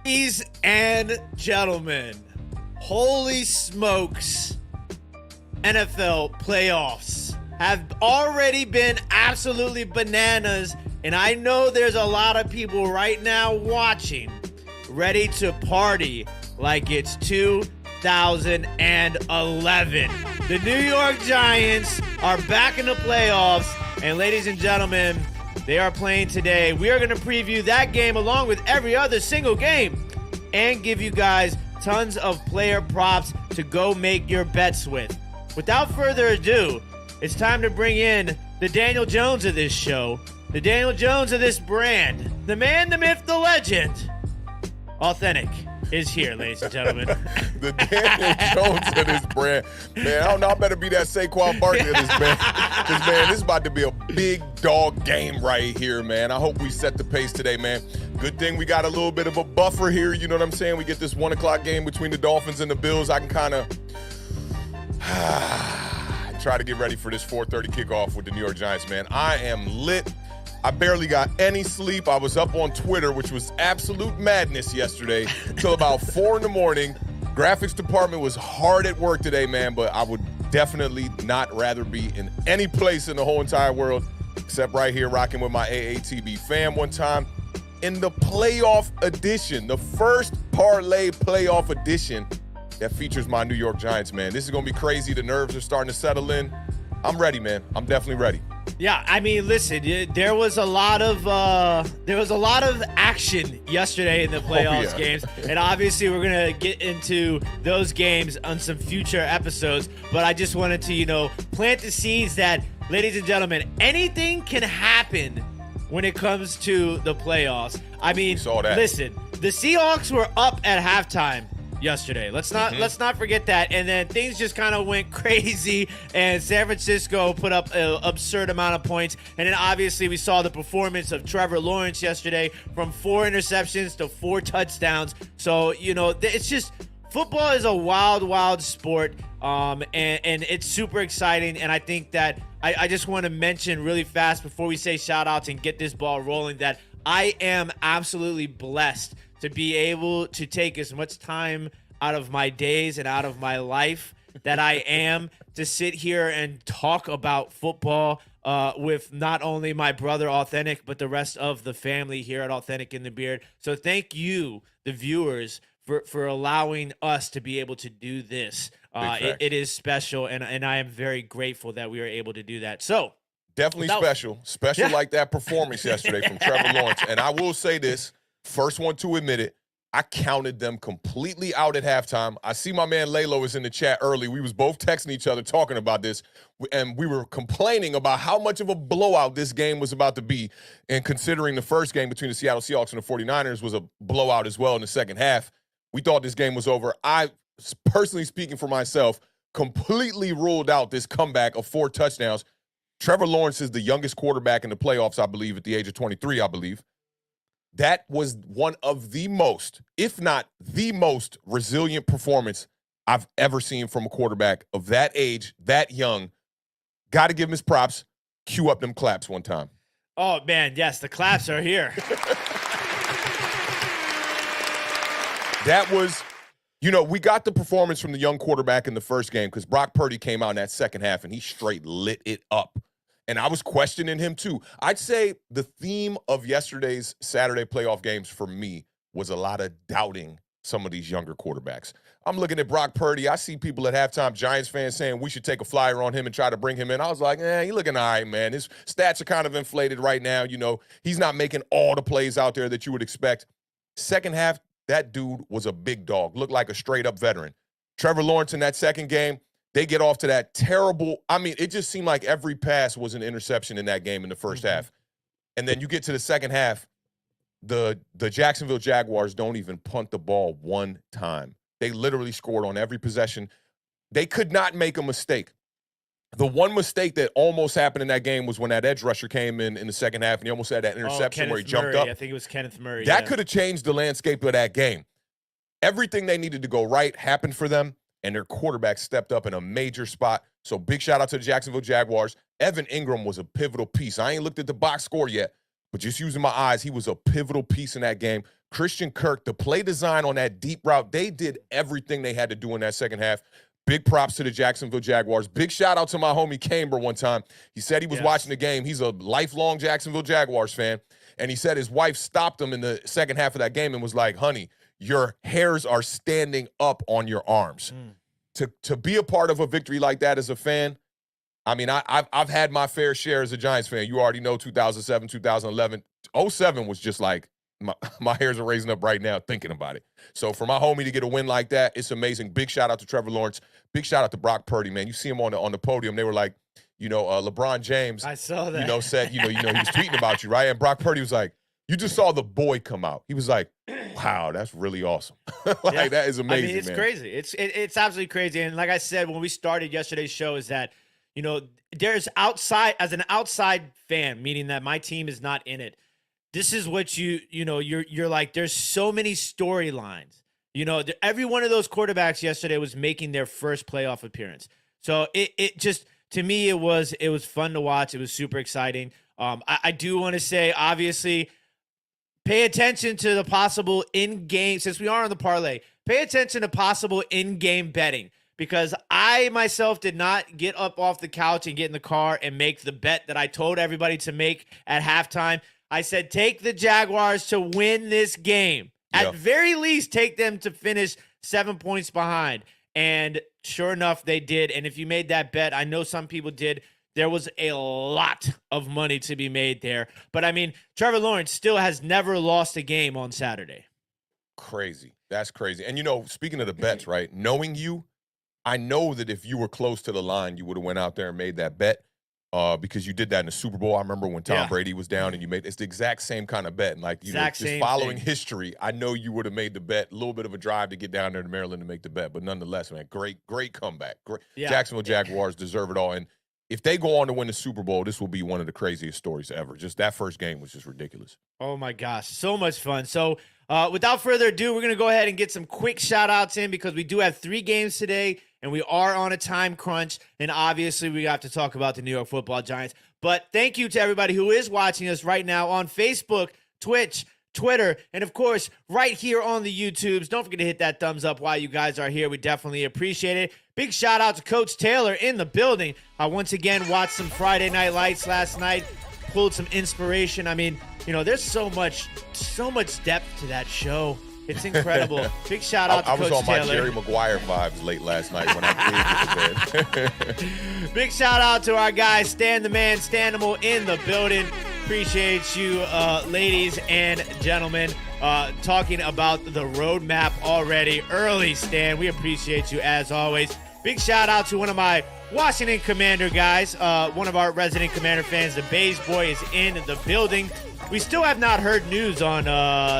Ladies and gentlemen, holy smokes, NFL playoffs have already been absolutely bananas, and I know there's a lot of people right now watching, ready to party like it's 2011. The New York Giants are back in the playoffs, and ladies and gentlemen, they are playing today. We are going to preview that game along with every other single game and give you guys tons of player props to go make your bets with. Without further ado, it's time to bring in the Daniel Jones of this show, the Daniel Jones of this brand, the man, the myth, the legend. Awthentik is here, ladies and gentlemen. The Daniel Jones of this brand. Man, I don't know. I better be that Saquon Barkley of this man. Because, man, this is about to be a big dog game right here, man. I hope we set the pace today, man. Good thing we got a little bit of a buffer here. You know what I'm saying? We get this 1 o'clock game between the Dolphins and the Bills. I can kind of try to get ready for this 4:30 kickoff with the New York Giants, man. I am lit. I barely got any sleep. I was up on Twitter, which was absolute madness yesterday, till about 4 in the morning. Graphics department was hard at work today, man, but I would definitely not rather be in any place in the whole entire world except right here rocking with my AATB fam one time. In the playoff edition, the first Parlay playoff edition that features my New York Giants, man. This is going to be crazy. The nerves are starting to settle in. I'm ready, man. I'm definitely ready. Yeah, I mean, listen, there was a lot of action yesterday in the playoffs games, and obviously we're gonna get into those games on some future episodes. But I just wanted to, plant the seeds that, ladies and gentlemen, anything can happen when it comes to the playoffs. I mean, listen, the Seahawks were up at halftime yesterday. Let's not forget that. And then things just kind of went crazy, and San Francisco put up an absurd amount of points. And then obviously we saw the performance of Trevor Lawrence yesterday, from 4 interceptions to 4 touchdowns. So, it's just, football is a wild sport, and it's super exciting. And I think that I just want to mention really fast before we say shout outs and get this ball rolling that I am absolutely blessed to be able to take as much time out of my days and out of my life that I am to sit here and talk about football with not only my brother Awthentik, but the rest of the family here at Awthentik and The Beard. So thank you, the viewers, for allowing us to be able to do this. It is special, and I am very grateful that we were able to do that. So definitely special like that performance yesterday from Trevor Lawrence. And I will say this, first one to admit it, I counted them completely out at halftime. I see my man Lalo is in the chat early. We was both texting each other talking about this, and we were complaining about how much of a blowout this game was about to be. And considering the first game between the Seattle Seahawks and the 49ers was a blowout as well in the second half, we thought this game was over. I, personally speaking for myself, completely ruled out this comeback of 4 touchdowns. Trevor Lawrence is the youngest quarterback in the playoffs, I believe, at the age of 23, I believe. That was one of the most, if not the most, resilient performance I've ever seen from a quarterback of that age, that young. Got to give him his props. Cue up them claps one time. Oh, man, yes, the claps are here. That was, we got the performance from the young quarterback in the first game because Brock Purdy came out in that second half and he straight lit it up. And I was questioning him too. I'd say the theme of yesterday's Saturday playoff games for me was a lot of doubting some of these younger quarterbacks. I'm looking at Brock Purdy. I see people at halftime, Giants fans, saying we should take a flyer on him and try to bring him in. I was like, he's looking all right, man. His stats are kind of inflated right now. He's not making all the plays out there that you would expect. Second half, that dude was a big dog, looked like a straight-up veteran. Trevor Lawrence in that second game, they get off to that terrible – it just seemed like every pass was an interception in that game in the first half. And then you get to the second half, the Jacksonville Jaguars don't even punt the ball one time. They literally scored on every possession. They could not make a mistake. The one mistake that almost happened in that game was when that edge rusher came in the second half, and he almost had that interception where he jumped up. I think it was Kenneth Murray. That could have changed the landscape of that game. Everything they needed to go right happened for them, and their quarterback stepped up in a major spot. So big shout out to the Jacksonville Jaguars. Evan Ingram was a pivotal piece. I ain't looked at the box score yet, but just using my eyes, he was a pivotal piece in that game. Christian Kirk, the play design on that deep route, they did everything they had to do in that second half. Big props to the Jacksonville Jaguars. Big shout out to my homie Camber one time. He said he was watching the game. He's a lifelong Jacksonville Jaguars fan. And he said his wife stopped him in the second half of that game and was like, honey, your hairs are standing up on your arms. To be a part of a victory like that as a fan, I mean, I've had my fair share as a Giants fan. You already know 2007, 2011. 07 was just like, my hairs are raising up right now thinking about it. So for my homie to get a win like that, it's amazing. Big shout out to Trevor Lawrence. Big shout out to Brock Purdy, man. You see him on the podium. They were like, LeBron James. I saw that. Said, he was tweeting about you, right? And Brock Purdy was like, you just saw the boy come out. He was like, wow, that's really awesome. That is amazing, I mean, it's man. crazy. It's absolutely crazy. And like I said, when we started yesterday's show is that, there's as an outside fan, meaning that my team is not in it. This is what you're like, there's so many storylines. Every one of those quarterbacks yesterday was making their first playoff appearance. So it just, to me, it was fun to watch. It was super exciting. I do want to say, obviously, pay attention to the possible in-game, since we are on the parlay, pay attention to possible in-game betting, because I myself did not get up off the couch and get in the car and make the bet that I told everybody to make at halftime. I said, take the Jaguars to win this game. At very least, take them to finish 7 points behind. And sure enough, they did. And if you made that bet, I know some people did, there was a lot of money to be made there. But, I mean, Trevor Lawrence still has never lost a game on Saturday. Crazy. That's crazy. And, speaking of the bets, right, knowing you, I know that if you were close to the line, you would have went out there and made that bet. Because you did that in the Super Bowl. I remember when Tom Brady was down and it's the exact same kind of bet. And like, just following history, I know you would have made the bet. A little bit of a drive to get down there to Maryland to make the bet. But nonetheless, man, great comeback. Great. Jacksonville Jaguars deserve it all. And if they go on to win the Super Bowl, this will be one of the craziest stories ever. Just that first game was just ridiculous. Oh, my gosh. So much fun. So without further ado, we're going to go ahead and get some quick shout-outs in because we do have 3 games today. And we are on a time crunch, and obviously we have to talk about the New York Football Giants. But thank you to everybody who is watching us right now on Facebook, Twitch, Twitter, and of course, right here on the YouTubes. Don't forget to hit that thumbs up while you guys are here. We definitely appreciate it. Big shout out to Coach Taylor in the building. I once again watched some Friday Night Lights last night, pulled some inspiration. I mean, there's so much depth to that show. It's incredible. Big shout out to Coach Taylor. I was on my Jerry Maguire vibes late last night when I cleared to bed. Big shout out to our guy, Stan the Man, Stanimal in the building. Appreciate you, ladies and gentlemen, talking about the roadmap already early, Stan. We appreciate you as always. Big shout out to one of my Washington Commander guys, one of our resident Commander fans, the Bays Boy, is in the building. We still have not heard news on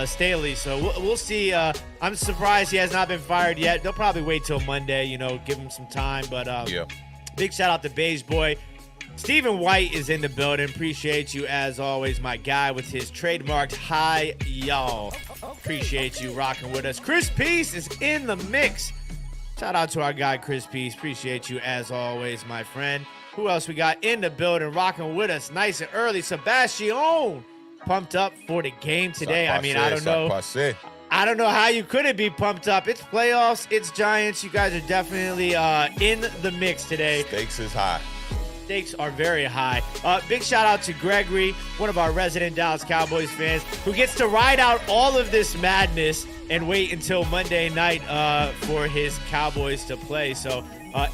Staley, so we'll see. I'm surprised he has not been fired yet. They'll probably wait till Monday, give him some time. But big shout out to Bays Boy. Stephen White is in the building. Appreciate you as always, my guy with his trademarked hi, y'all. Appreciate you rocking with us. Chris Peace is in the mix. Shout out to our guy, Chris Peace. Appreciate you as always, my friend. Who else we got in the building rocking with us nice and early? Sebastian. Pumped up for the game today. I mean, I don't know how you couldn't be pumped up. It's playoffs. It's Giants. You guys are definitely in the mix today. Stakes is high. Stakes are very high. Big shout out to Gregory, one of our resident Dallas Cowboys fans, who gets to ride out all of this madness and wait until Monday night for his Cowboys to play. So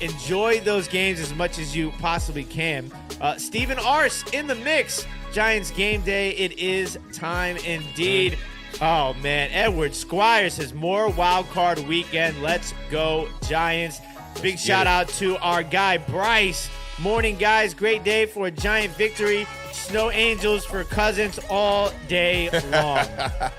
enjoy those games as much as you possibly can. Stephen Arce in the mix. Giants game day. It is time indeed. Oh, man. Edward Squires says more wild card weekend. Let's go, Giants. Big shout out to our guy, Bryce. Morning, guys. Great day for a Giant victory. Snow Angels for Cousins all day long.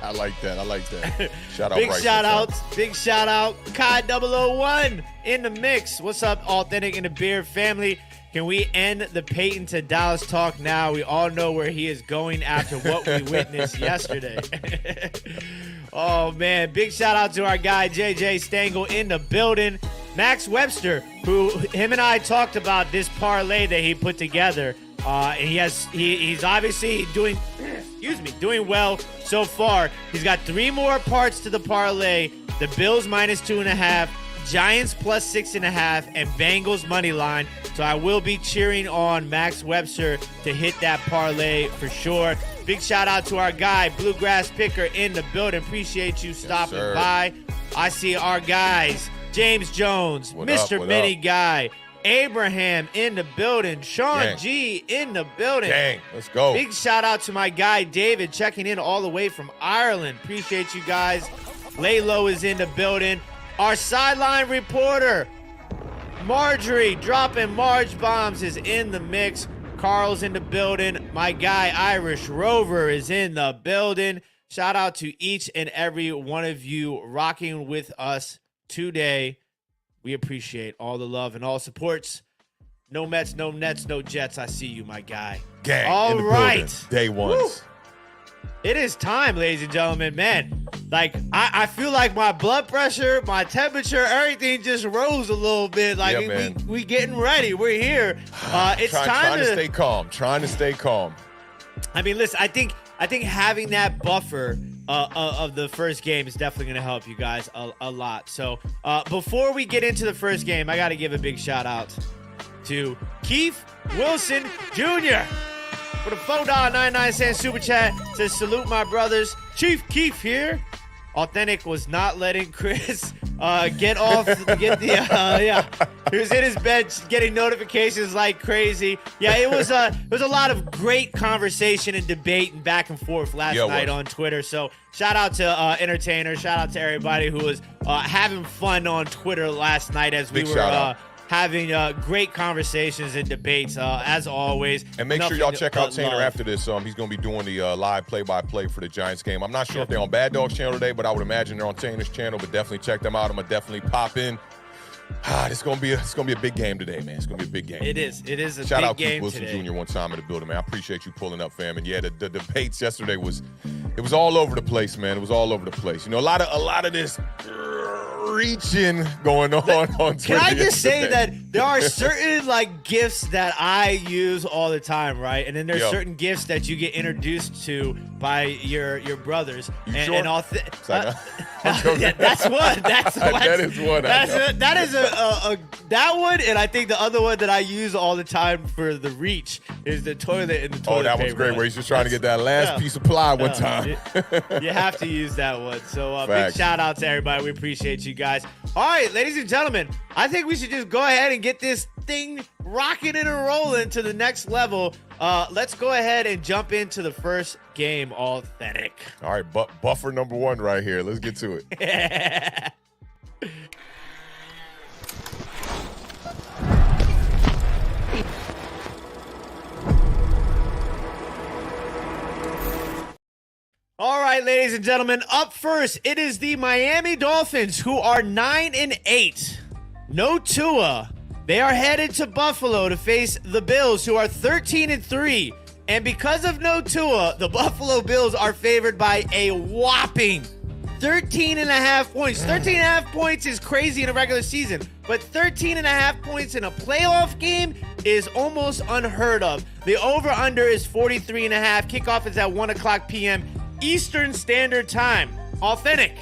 I like that. Shout out, Big Bryce. Big shout out. Kai 001 in the mix. What's up, Awthentik and The Beard family? Can we end the Peyton to Dallas talk now? We all know where he is going after what we witnessed yesterday. Oh, man. Big shout out to our guy, JJ Stengel in the building. Max Webster, who him and I talked about this parlay that he put together. And he's obviously doing, doing well so far. He's got 3 more parts to the parlay. The Bills -2.5, Giants +6.5, and Bengals money line. So I will be cheering on Max Webster to hit that parlay for sure. Big shout out to our guy, Bluegrass Picker, in the building. Appreciate you stopping by. I see our guys, James Jones, Mr. Mini Guy, Abraham in the building, Sean G in the building. Dang, let's go. Big shout out to my guy, David, checking in all the way from Ireland. Appreciate you guys. Laylo is in the building. Our sideline reporter, Marjorie, dropping Marge bombs, is in the mix. Carl's in the building. My guy, Irish Rover, is in the building. Shout out to each and every one of you rocking with us today. We appreciate all the love and all supports. No Mets, no Nets, no Jets. I see you, my guy. Gang, all right. Day ones. Woo. It is time, ladies and gentlemen. Man, like I feel like my blood pressure, my temperature, everything just rose a little bit. Like we getting ready. We're here. It's trying to stay calm. Trying to stay calm. I mean, listen, I think having that buffer of the first game is definitely going to help you guys a lot. So before we get into the first game, I got to give a big shout out to Keith Wilson Jr. for the $4.99 super chat. Says, salute my brothers. Chief Keith here. Authentic was not letting Chris get off. He was in his bed getting notifications like crazy. Yeah, it was a lot of great conversation and debate and back and forth last night on Twitter. So shout out to Entertainer. Shout out to everybody who was having fun on Twitter last night as we were having great conversations and debates, as always. And make sure y'all check out Tanner after this. He's going to be doing the live play-by-play for the Giants game. I'm not sure if they're on Bad Dog's channel today, but I would imagine they're on Tanner's channel. But definitely check them out. I'm going to definitely pop in. It's gonna be a big game today, man. It's gonna be a big game. It is a big game today. Shout out Keith Wilson Jr. one time in the building, man. I appreciate you pulling up, fam. And yeah, the debates yesterday was all over the place, man. It was all over the place. You know, a lot of this reaching going on Twitter. Can I just say that there are certain gifts that I use all the time, right? And then there's certain gifts that you get introduced to by your brothers. That's one. That is one. That is that one, and I think the other one that I use all the time for the reach is the toilet and the toilet. Oh, that was great. Where he's just trying to get that last piece of ply one time. You have to use that one. So big shout out to everybody. We appreciate you guys. All right, ladies and gentlemen, I think we should just go ahead and get this thing rocking and rolling to the next level. Let's go ahead and jump into the first game, Authentic. All right, buffer number 1 right here. Let's get to it. All right, ladies and gentlemen, up first, it is the Miami Dolphins, who are 9-8. No Tua. They are headed to Buffalo to face the Bills, who are 13-3. And because of no Tua, the Buffalo Bills are favored by a whopping 13.5 points. 13.5 points is crazy in a regular season, but 13.5 points in a playoff game is almost unheard of. The over-under is 43.5. Kickoff is at 1 o'clock p.m. Eastern Standard Time. Authentic,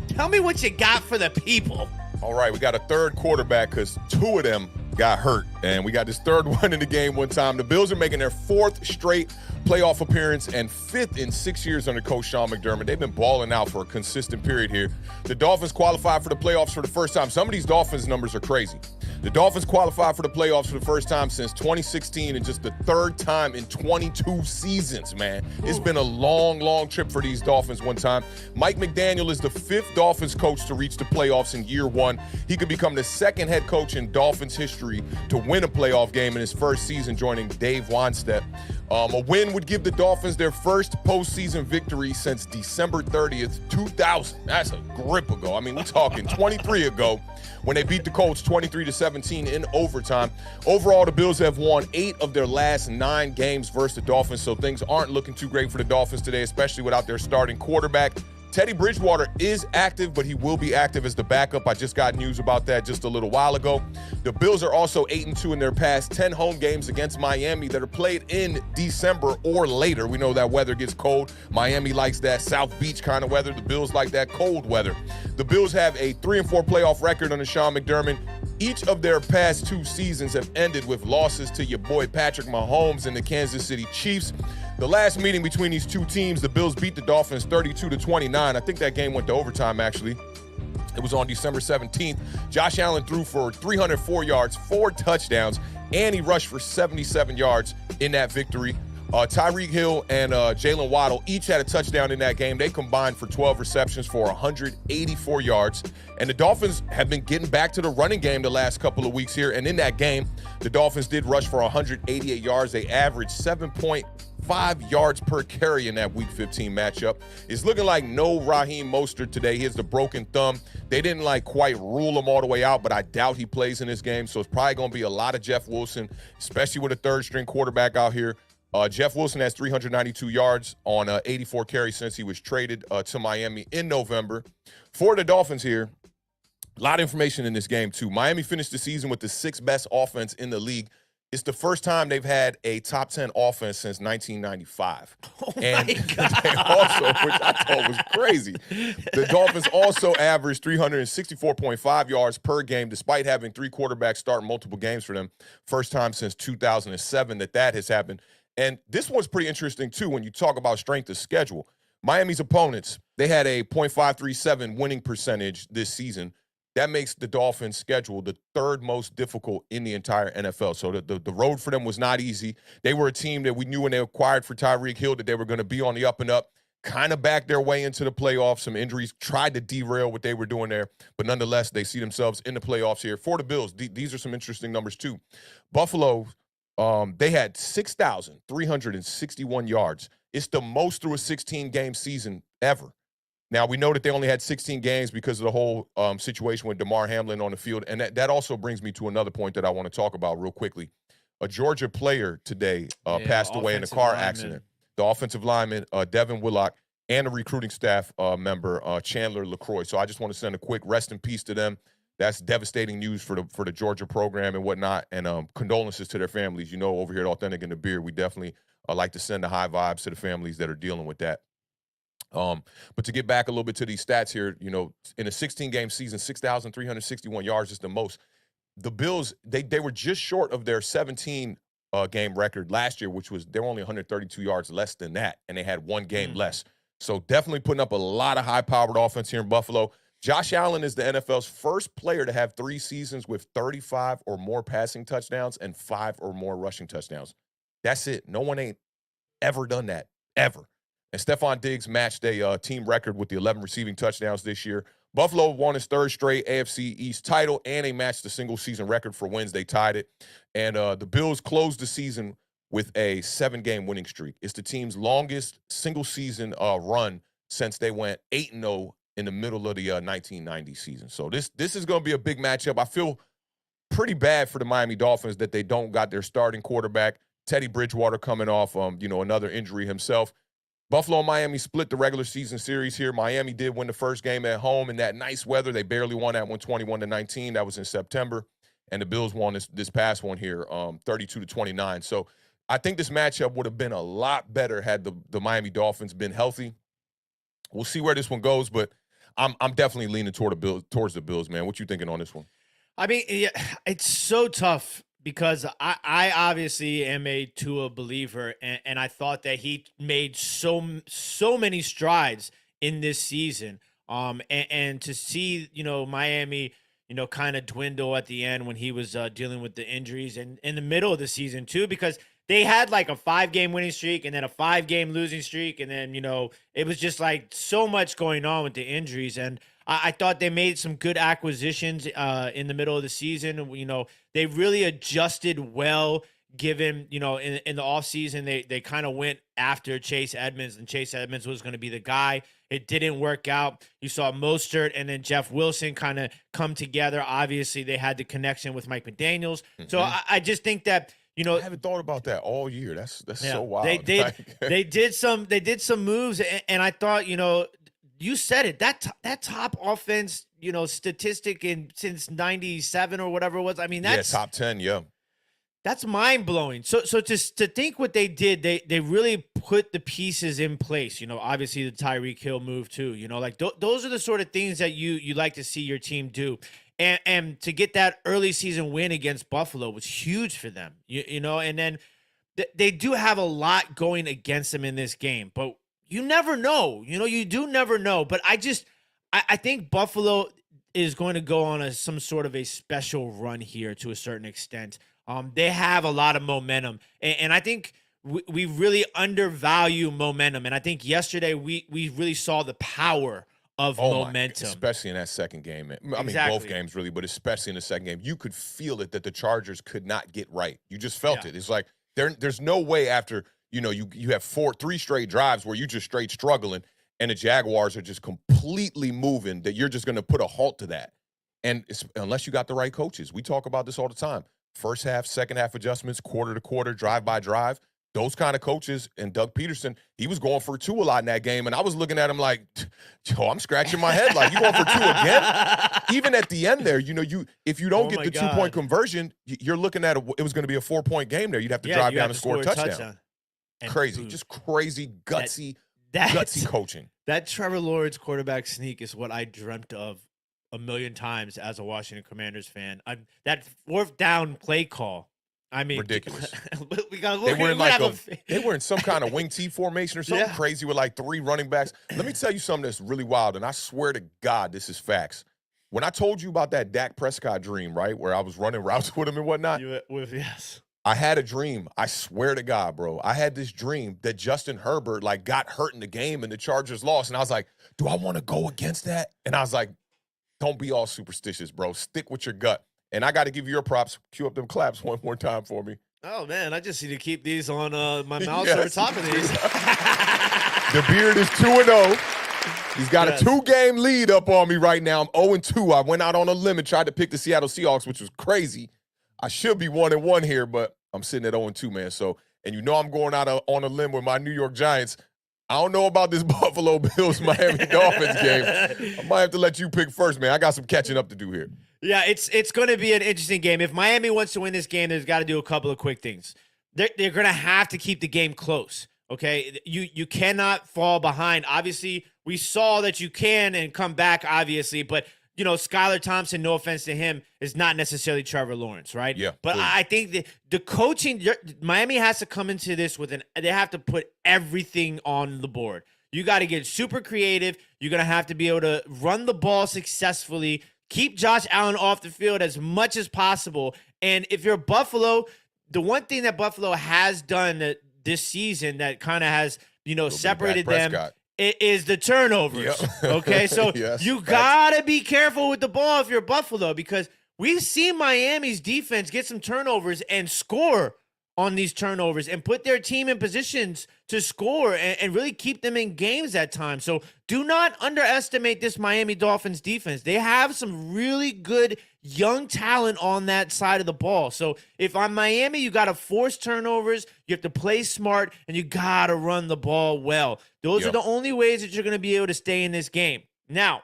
tell me what you got for the people. All right, we got a third quarterback because 2 of them got hurt, and we got this third one in the game one time. The Bills are making their 4th straight playoff appearance and 5th in 6 years under Coach Sean McDermott. They've been balling out for a consistent period here. The Dolphins qualified for the playoffs for the first time. Some of these Dolphins numbers are crazy. The Dolphins qualified for the playoffs for the first time since 2016 and just the 3rd time in 22 seasons, man. It's been a long, long trip for these Dolphins one time. Mike McDaniel is the 5th Dolphins coach to reach the playoffs in year 1. He could become the 2nd head coach in Dolphins history to win a playoff game in his first season, joining Dave Wannstedt. A win would give the Dolphins their first postseason victory since December 30th, 2000. That's a grip ago. I mean, we're talking 23 ago when they beat the Colts 23-17 in overtime. Overall, the Bills have won 8 of their last 9 games versus the Dolphins, so things aren't looking too great for the Dolphins today, especially without their starting quarterback. Teddy Bridgewater is active, but he will be active as the backup. I just got news about that just a little while ago. The Bills are also 8-2 in their past 10 home games against Miami that are played in December or later. We know that weather gets cold. Miami likes that South Beach kind of weather. The Bills like that cold weather. The Bills have a 3-4 playoff record under Sean McDermott. Each of their past 2 seasons have ended with losses to your boy Patrick Mahomes and the Kansas City Chiefs. The last meeting between these 2 teams, the Bills beat the Dolphins 32-29. I think that game went to overtime, actually. It was on December 17th. Josh Allen threw for 304 yards, 4 touchdowns, and he rushed for 77 yards in that victory. Tyreek Hill and Jalen Waddle each had a touchdown in that game. They combined for 12 receptions for 184 yards. And the Dolphins have been getting back to the running game the last couple of weeks here. And in that game, the Dolphins did rush for 188 yards. They averaged 7.5 yards per carry in that Week 15 matchup. It's looking like no Raheem Mostert today. He has the broken thumb. They didn't quite rule him all the way out, but I doubt he plays in this game. So it's probably going to be a lot of Jeff Wilson, especially with a third-string quarterback out here. Jeff Wilson has 392 yards on 84 carries since he was traded to Miami in November. For the Dolphins here, a lot of information in this game, too. Miami finished the season with the 6th best offense in the league. It's the first time they've had a top 10 offense since 1995. Oh, and my God. They also, which I thought was crazy, the Dolphins also averaged 364.5 yards per game, despite having 3 quarterbacks start multiple games for them. First time since 2007 that has happened. And this one's pretty interesting, too, when you talk about strength of schedule. Miami's opponents, they had a .537 winning percentage this season. That makes the Dolphins' schedule the 3rd most difficult in the entire NFL. So the road for them was not easy. They were a team that we knew when they acquired for Tyreek Hill that they were going to be on the up and up, kind of backed their way into the playoffs. Some injuries tried to derail what they were doing there. But nonetheless, they see themselves in the playoffs here. For the Bills, these are some interesting numbers, too. Buffalo, they had 6,361 yards. It's the most through a 16-game season ever. Now, we know that they only had 16 games because of the whole situation with Damar Hamlin on the field. And that also brings me to another point that I want to talk about real quickly. A Georgia player today passed away in a car accident. The offensive lineman, Devin Willock, and a recruiting staff member, Chandler LaCroix. So I just want to send a quick rest in peace to them. That's devastating news for the Georgia program and whatnot. And condolences to their families. You know, over here at Awthentik and The Beard, we definitely like to send the high vibes to the families that are dealing with that. But to get back a little bit to these stats here, you know, in a 16-game season, 6,361 yards is the most. The Bills, they were just short of their 17 game record last year, which was they were only 132 yards less than that, and they had 1 game less. So definitely putting up a lot of high-powered offense here in Buffalo. Josh Allen is the NFL's first player to have 3 seasons with 35 or more passing touchdowns and 5 or more rushing touchdowns. That's it. No one ain't ever done that, ever. And Stephon Diggs matched a team record with the 11 receiving touchdowns this year. Buffalo won its 3rd straight AFC East title, and they matched the single-season record for wins. They tied it. And the Bills closed the season with a 7-game winning streak. It's the team's longest single-season run since they went 8-0 in the middle of the 1990 season. So this is going to be a big matchup. I feel pretty bad for the Miami Dolphins that they don't got their starting quarterback, Teddy Bridgewater, coming off another injury himself. Buffalo and Miami split the regular season series here. Miami did win the first game at home in that nice weather. They barely won that one, 21-19. That was in September. And the Bills won this past one here, 32-29. So I think this matchup would have been a lot better had the Miami Dolphins been healthy. We'll see where this one goes, but I'm definitely leaning towards the Bills, man. What you thinking on this one? I mean, yeah, it's so tough because I obviously am a Tua believer, and I thought that he made so many strides in this season. And to see, Miami, kind of dwindle at the end when he was dealing with the injuries, and in the middle of the season too, because they had like a 5-game winning streak and then a 5-game losing streak. And then, it was just like so much going on with the injuries. And I thought they made some good acquisitions in the middle of the season. They really adjusted well, given, in the offseason, they kind of went after Chase Edmonds, and Chase Edmonds was going to be the guy. It didn't work out. You saw Mostert and then Jeff Wilson kind of come together. Obviously, they had the connection with Mike McDaniels. Mm-hmm. So I just think that, I haven't thought about that all year. That's so wild. They did some moves, and I thought, you said it. That top offense, statistic since '97 or whatever it was. I mean, that's top 10. Yeah. That's mind blowing. So to think what they did, they really put the pieces in place. Obviously the Tyreek Hill move too. Like those are the sort of things that you like to see your team do. And to get that early season win against Buffalo was huge for them. And then they do have a lot going against them in this game, but you never know. You do never know. But I think Buffalo is going to go on some sort of a special run here to a certain extent. They have a lot of momentum, and I think we really undervalue momentum. And I think yesterday we really saw the power of momentum, especially in that second game. I mean, both games really, but especially in the second game, you could feel it that the Chargers could not get right. You just felt it. It's like there's no way after you have 3 straight drives where you just straight struggling, and the Jaguars are just completely moving that you're just going to put a halt to that. And unless you got the right coaches, we talk about this all the time. First half, second half adjustments, quarter to quarter, drive by drive. Those kind of coaches, and Doug Peterson, he was going for 2 a lot in that game, and I was looking at him like, yo, I'm scratching my head like, you going for 2 again? Even at the end there, if you don't get the 2-point conversion, you're looking at it was going to be a 4-point game there. You'd have to drive down and score a touchdown. Crazy, just crazy, gutsy coaching. That Trevor Lawrence quarterback sneak is what I dreamt of a million times as a Washington Commanders fan. That 4th down play call, I mean, ridiculous. They were in some kind of wing T formation or something crazy with like 3 running backs. Let me tell you something that's really wild, and I swear to God, this is facts. When I told you about that Dak Prescott dream, right, where I was running routes with him and whatnot, yes, I had a dream. I swear to God, bro. I had this dream that Justin Herbert got hurt in the game and the Chargers lost, and I was like, do I want to go against that? And I was like, don't be all superstitious, bro. Stick with your gut. And I got to give you your props. Cue up them claps one more time for me. Oh, man. I just need to keep these on my mouse over top of these. The Beard is 2-0. He's got a 2-game lead up on me right now. I'm 0-2. I went out on a limb and tried to pick the Seattle Seahawks, which was crazy. I should be 1-1 here, but I'm sitting at 0-2, man. So, and I'm going out on a limb with my New York Giants. I don't know about this Buffalo Bills Miami Dolphins game. I might have to let you pick first, man. I got some catching up to do here. Yeah, it's going to be an interesting game. If Miami wants to win this game, they've got to do a couple of quick things. They're going to have to keep the game close, okay? You cannot fall behind. Obviously, we saw that you can and come back, obviously, but Skylar Thompson, no offense to him, is not necessarily Trevor Lawrence, right? Yeah. But please. I think the coaching, Miami has to come into this they have to put everything on the board. You got to get super creative. You're going to have to be able to run the ball successfully, keep Josh Allen off the field as much as possible. And if you're Buffalo, the one thing that Buffalo has done this season that kind of has, separated them is the turnovers. Yep. Okay, so you gotta be careful with the ball if you're Buffalo, because we've seen Miami's defense get some turnovers and score on these turnovers and put their team in positions to score and really keep them in games at times. So do not underestimate this Miami Dolphins defense. They have some really good young talent on that side of the ball. So if I'm Miami, you got to force turnovers, you have to play smart, and you got to run the ball well. Those are the only ways that you're going to be able to stay in this game. Now,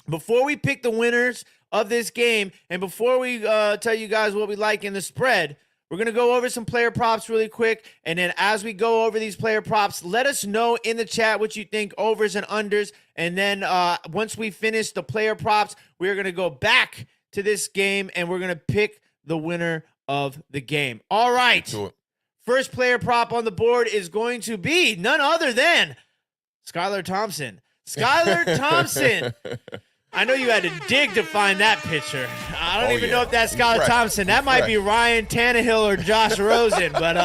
before we pick the winners of this game, and before we tell you guys what we like in the spread, we're going to go over some player props really quick, and then as we go over these player props, let us know in the chat what you think, overs and unders, and then once we finish the player props, we're going to go back to this game, and we're going to pick the winner of the game. All right. First player prop on the board is going to be none other than Skylar Thompson. Skylar Thompson. I know you had to dig to find that picture. I don't even know if that's Skylar Thompson. That might be Ryan Tannehill or Josh Rosen. But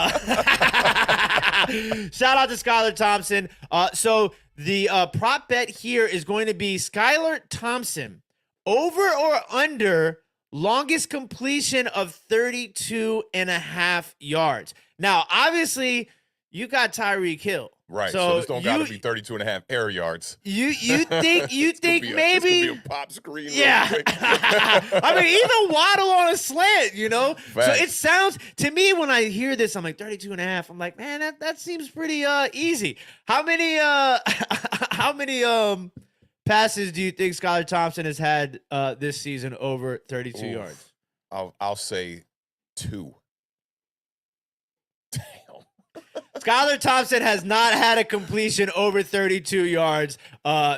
shout out to Skylar Thompson. So the prop bet here is going to be Skylar Thompson over or under longest completion of 32.5 yards. Now, obviously, you got Tyreek Hill. Right, so this don't got to be 32.5 air yards. You think maybe a pop screen? Yeah, I mean even Waddle on a slant, Facts. So it sounds to me when I hear this, I'm like 32.5. I'm like, man, that seems pretty easy. How many passes do you think Skylar Thompson has had this season over 32 yards? I'll say 2. Damn. Skylar Thompson has not had a completion over 32 yards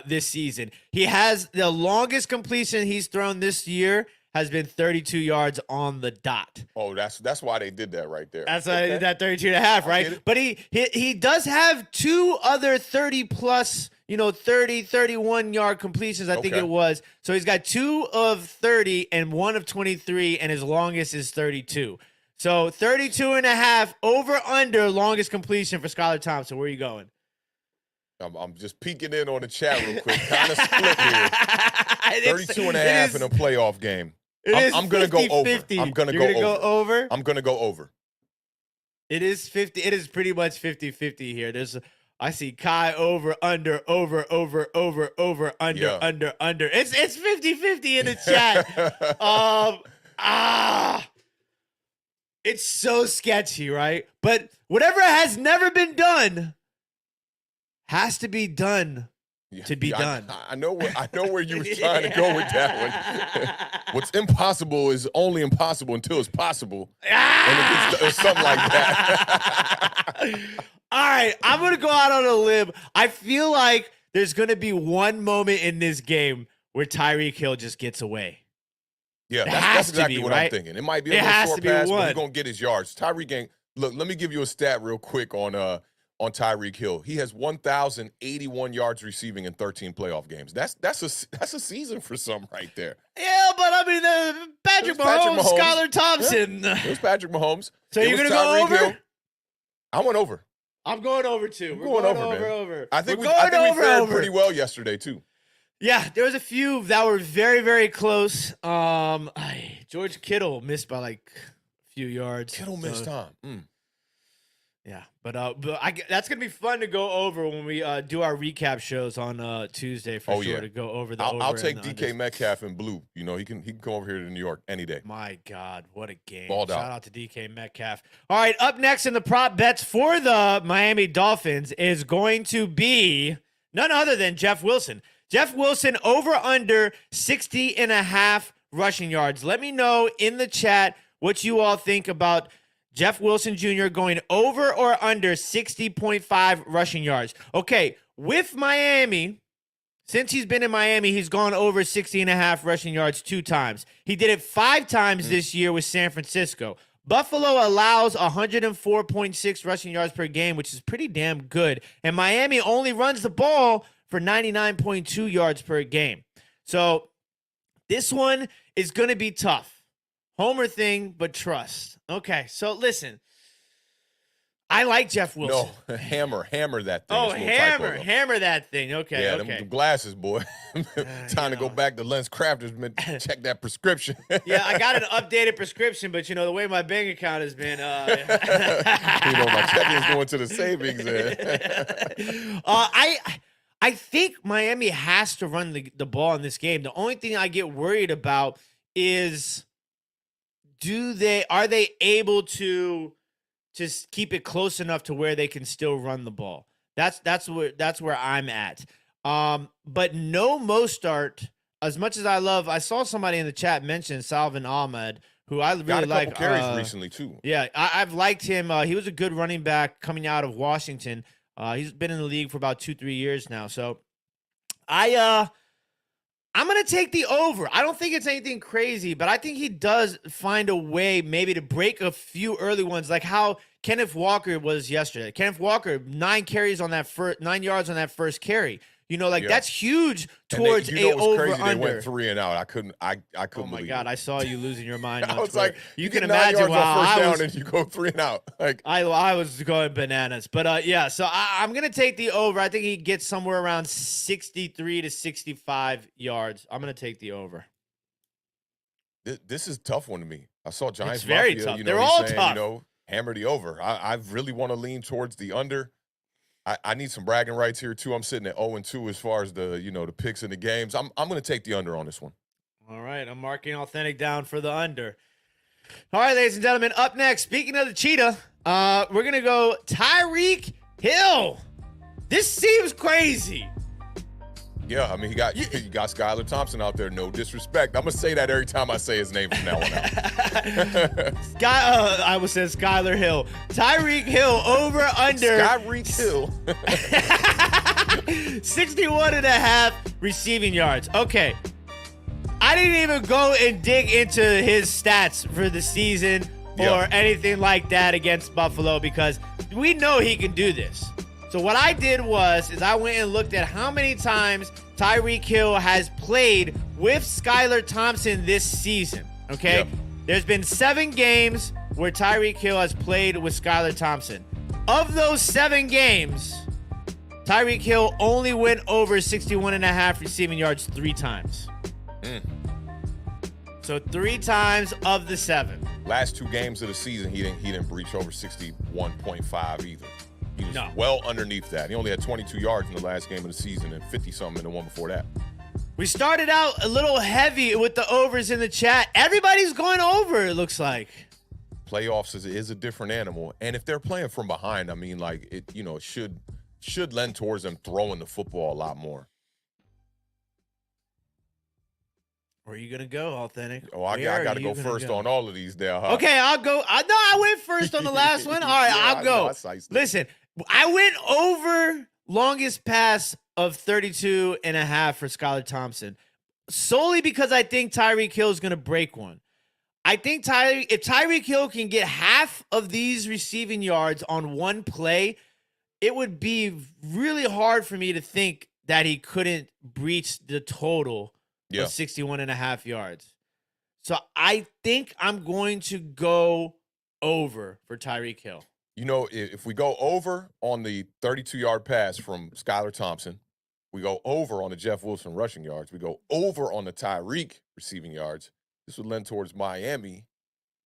this season. He has the longest completion he's thrown this year has been 32 yards on the dot. Oh, that's why they did that right there. That's why they did that 32 and a half, right? But he does have 2 other 30-plus, 30, 31-yard completions, I think it was. So he's got 2 of 30 and 1 of 23, and his longest is 32. So 32 and a half over under longest completion for Skylar Thompson. Where are you going? I'm just peeking in on the chat real quick. Kind of split here. 32 and a half in a playoff game. I'm going to go over. I'm going to go over. I'm going to go over. It is 50. It is pretty much 50-50 here. I see Kai over, under, under. It's 50-50 in the chat. It's so sketchy, right? But whatever has never been done has to be done to be done. I know where you was trying to go with that one. What's impossible is only impossible until it's possible. And it's something like that. All right, I'm going to go out on a limb. I feel like there's going to be one moment in this game where Tyreek Hill just gets away. Yeah, that's exactly what I'm thinking. It might be a little short pass, but he's going to get his yards. Tyreek ain't. Look, let me give you a stat real quick on Tyreek Hill. He has 1,081 yards receiving in 13 playoff games. That's a season for some right there. Yeah, but I mean, Patrick Mahomes, Skylar Thompson. Yeah, it was Patrick Mahomes. So you're going to go over? Hill. I went over. I'm going over too. We're going over. I think we fared pretty well yesterday too. Yeah, there was a few that were very, very close. George Kittle missed by like a few yards. Kittle missed time. Yeah, but that's gonna be fun to go over when we do our recap shows on Tuesday for sure. To go over the. I'll take DK Metcalf in blue. He can come over here to New York any day. My God, what a game! Balled out. Shout out to DK Metcalf. All right, up next in the prop bets for the Miami Dolphins is going to be none other than Jeff Wilson. Jeff Wilson over under 60 and a half rushing yards. Let me know in the chat what you all think about Jeff Wilson Jr. going over or under 60.5 rushing yards. Okay, with Miami, since he's been in Miami, he's gone over 60 and a half rushing yards 2 times. He did it 5 times this year with San Francisco. Buffalo allows 104.6 rushing yards per game, which is pretty damn good. And Miami only runs the ball for 99.2 yards per game. So this one is going to be tough. Homer thing, but trust. Okay, so listen. I like Jeff Wilson. No, hammer that thing. Oh, hammer that thing. Okay, yeah, okay. them glasses, boy. Time to go back to Lens Crafters, check that prescription. Yeah, I got an updated prescription, but the way my bank account has been. My checking's going to the savings. I think Miami has to run the ball in this game. The only thing I get worried about is are they able to just keep it close enough to where they can still run the ball? That's where I'm at. But no Mostart, as much as I saw somebody in the chat mention Salvin Ahmed, who I really like. Got a couple carries recently too. Yeah, I've liked him. He was a good running back coming out of Washington. He's been in the league for about 2-3 years now. So I'm going to take the over. I don't think it's anything crazy, but I think he does find a way maybe to break a few early ones, like how Kenneth Walker was yesterday. Kenneth Walker, 9 carries on that 9 yards on that first carry. That's huge towards a over under. They went 3 and out. I couldn't. Oh my God! I saw you losing your mind. I was like, you can imagine how I was. And you go 3 and out. Like I was going bananas. But yeah, so I'm gonna take the over. I think he gets somewhere around 63 to 65 yards. I'm gonna take the over. This is a tough one to me. I saw Giants. It's very tough. They're all tough. Hammer the over. I really want to lean towards the under. I need some bragging rights here too. I'm sitting at 0-2 as far as the picks in the games. I'm going to take the under on this one. All right, I'm marking Awthentik down for the under. All right, ladies and gentlemen, up next, speaking of the cheetah, we're going to go Tyreek Hill. This seems crazy. Yeah, I mean, he got Skylar Thompson out there. No disrespect. I'm going to say that every time I say his name from now on out. I was saying Skylar Hill. Tyreek Hill over under. Tyreek Hill. 61.5 receiving yards. Okay. I didn't even go and dig into his stats for the season or anything like that against Buffalo because we know he can do this. So what I did is I went and looked at how many times Tyreek Hill has played with Skylar Thompson this season, okay? Yep. There's been 7 games where Tyreek Hill has played with Skylar Thompson. Of those 7 games, Tyreek Hill only went over 61.5 receiving yards 3 times. So 3 times of the 7. Last 2 games of the season, he didn't breach over 61.5 either. He was well underneath that. He only had 22 yards in the last game of the season and 50-something in the one before that. We started out a little heavy with the overs in the chat. Everybody's going over, it looks like. Playoffs is a different animal. And if they're playing from behind, I mean, like, it should lend towards them throwing the football a lot more. Where are you going to go, Awthentik? Oh, I got to go first on all of these there, huh? Okay, I'll go. I went first on the last one. All right, I'll go. Listen, I went over longest pass of 32.5 for Skylar Thompson solely because I think Tyreek Hill is going to break one. I think if Tyreek Hill can get half of these receiving yards on one play, it would be really hard for me to think that he couldn't breach the total of 61.5 yards. So I think I'm going to go over for Tyreek Hill. You know, if we go over on the 32-yard pass from Skylar Thompson, we go over on the Jeff Wilson rushing yards, we go over on the Tyreek receiving yards, this would lend towards Miami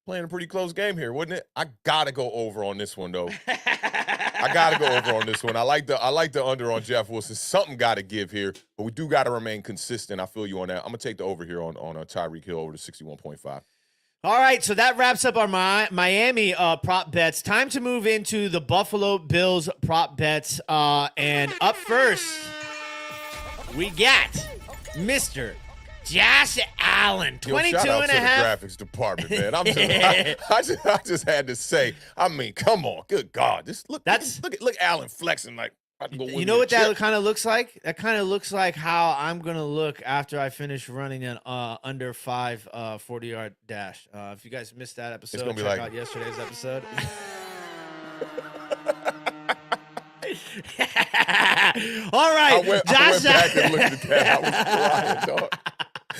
playing a pretty close game here, wouldn't it? I got to go over on this one, though. I got to go over on this one. I like the under on Jeff Wilson. Something got to give here, but we do got to remain consistent. I feel you on that. I'm going to take the over here on Tyreek Hill over to 61.5. All right, so that wraps up our Miami prop bets. Time to move into the Buffalo Bills prop bets. And up first, we got Mr. Josh Allen, 22 shout out and a half. To the graphics department, man. I just had to say, I mean, come on, good God, just look Allen flexing like. You know what that kind of looks like? That kind of looks like how I'm gonna look after I finish running an under 5 40-yard dash. If you guys missed that episode, check out yesterday's episode. All right, Josh. I went back and looked at that.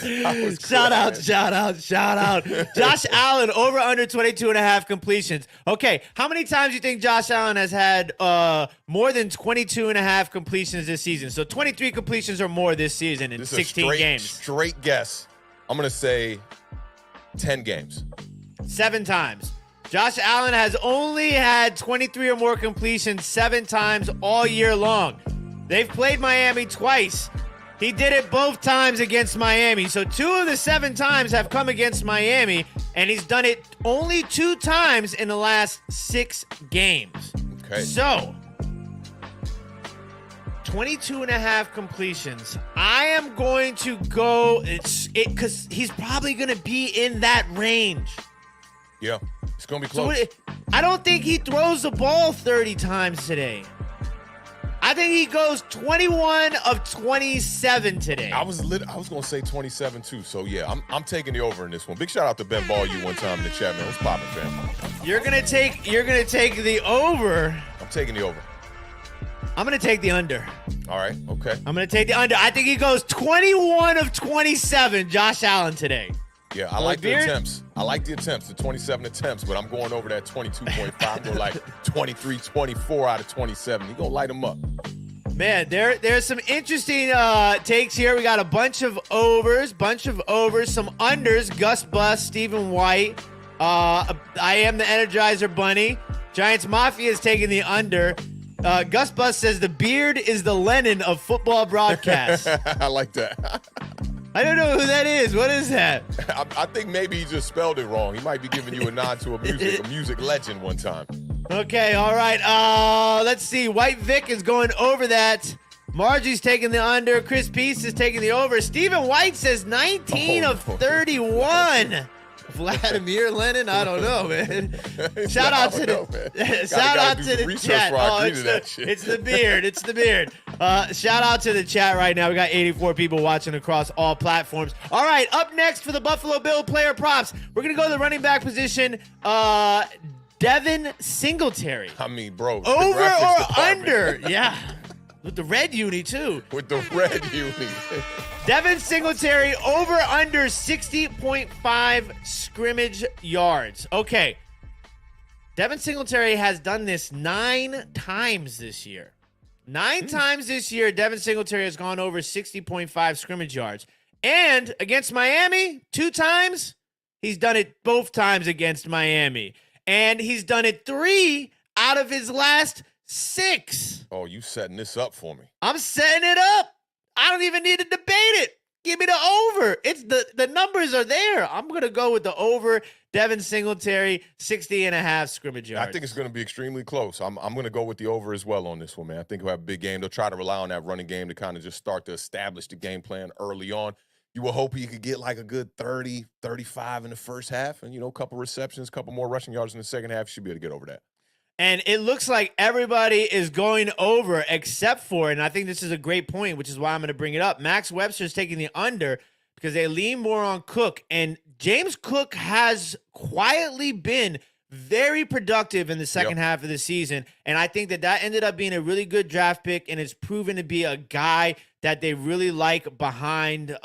I was crying, dog. Shout out. Josh Allen over under 22.5 completions. Okay, how many times do you think Josh Allen has had more than 22.5 completions this season? So 23 completions or more this season in 16 games. Straight guess. I'm going to say 10 games. 7 times. Josh Allen has only had 23 or more completions 7 times all year long. They've played Miami twice. He did it both times against Miami. So 2 of the 7 times have come against Miami, and he's done it only 2 times in the last 6 games. Okay. So 22.5 completions. I am going to go because he's probably going to be in that range. Yeah, it's going to be close. So I don't think he throws the ball 30 times today. I think he goes 21 of 27 today. I was going to say 27 too. So yeah, I'm taking the over in this one. Big shout out to Ben Ball you one time in the chat, man. What's poppin', fam? You're gonna take the over. I'm taking the over. I'm gonna take the under. All right, okay. I'm gonna take the under. I think he goes 21 of 27. Josh Allen today. Yeah, I like the attempts. The 27 attempts, but I'm going over that 22.5. I'm going like 23, 24 out of 27. He's going to light them up. Man, there's some interesting takes here. We got a bunch of overs, some unders. Gus Bus, Stephen White. I am the Energizer Bunny. Giants Mafia is taking the under. Gus Bus says the beard is the Lennon of football broadcasts. I like that. I don't know who that is. What is that? I think maybe he just spelled it wrong. He might be giving you a nod to a music legend one time. Okay, all right. Let's see. White Vic is going over that. Margie's taking the under. Chris Peace is taking the over. Stephen White says 19 of 31. Vladimir Lenin, I don't know, man. Shout out to the chat. Oh, it's the beard. It's the beard. Shout out to the chat right now. We got 84 people watching across all platforms. All right, up next for the Buffalo Bill player props, we're gonna go to the running back position. Devin Singletary. I mean, bro. Over or under? Yeah. With the red uni, too. With the red uni. Devin Singletary, over under 60.5 scrimmage yards. Okay. Devin Singletary has done this 9 times this year. 9 times this year, Devin Singletary has gone over 60.5 scrimmage yards. And against Miami, 2 times, he's done it both times against Miami. And he's done it 3 out of his last 6. Oh, you setting this up for me. I'm setting it up. I don't even need to debate it. Give me the over. It's the numbers are there. I'm going to go with the over. Devin Singletary, 60.5 scrimmage yards. I think it's going to be extremely close. I'm going to go with the over as well on this one, man. I think we'll have a big game. They'll try to rely on that running game to kind of just start to establish the game plan early on. You will hope he could get like a good 30, 35 in the first half and, a couple receptions, a couple more rushing yards in the second half. You should be able to get over that. And it looks like everybody is going over except for, and I think this is a great point, which is why I'm going to bring it up, Max Webster's taking the under because they lean more on Cook. And James Cook has quietly been very productive in the second half of the season. And I think that ended up being a really good draft pick, and it's proven to be a guy that they really like behind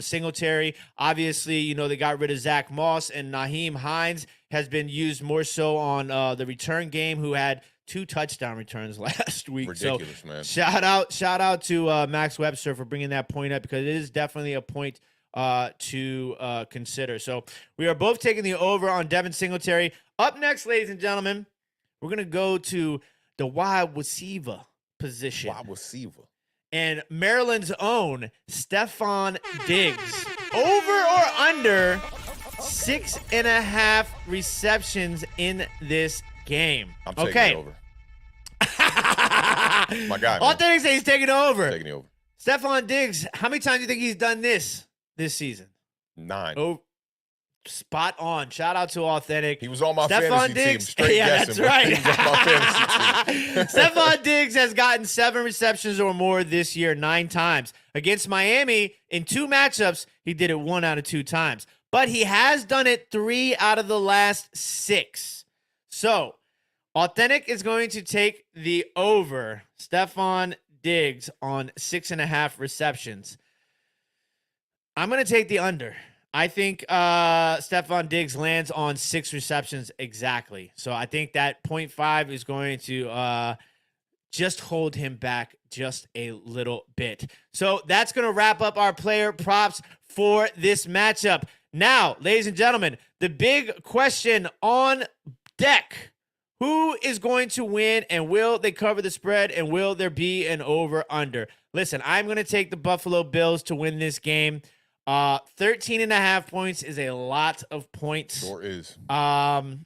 Singletary. Obviously, they got rid of Zach Moss, and Naheem Hines has been used more so on the return game, who had 2 touchdown returns last week. Ridiculous, so, man. Shout out to Max Webster for bringing that point up, because it is definitely a point to consider. So we are both taking the over on Devin Singletary. Up next, ladies and gentlemen, we're going to go to the wide receiver position. Wide receiver. And Maryland's own Stephon Diggs. Over or under 6.5 receptions in this game? I'm taking it over. My guy. Awthentik says he's taking it over. Taking it over. Stephon Diggs, how many times do you think he's done this season? 9. Oh, spot on. Shout out to Awthentik. He was on my Stephon fantasy Diggs. team. Straight yeah, guessing, that's right. He was on my fantasy team. Stephon Diggs has gotten 7 receptions or more this year 9 times. Against Miami, in 2 matchups, he did it 1 out of 2 times. But he has done it 3 out of the last 6. So, Awthentik is going to take the over Stephon Diggs on 6.5 receptions. I'm going to take the under. I think Stephon Diggs lands on 6 receptions exactly. So I think that 0.5 is going to just hold him back just a little bit. So that's going to wrap up our player props for this matchup. Now, ladies and gentlemen, the big question on deck. Who is going to win, and will they cover the spread, and will there be an over-under? Listen, I'm going to take the Buffalo Bills to win this game. 13.5 points is a lot of points. Sure is. I'm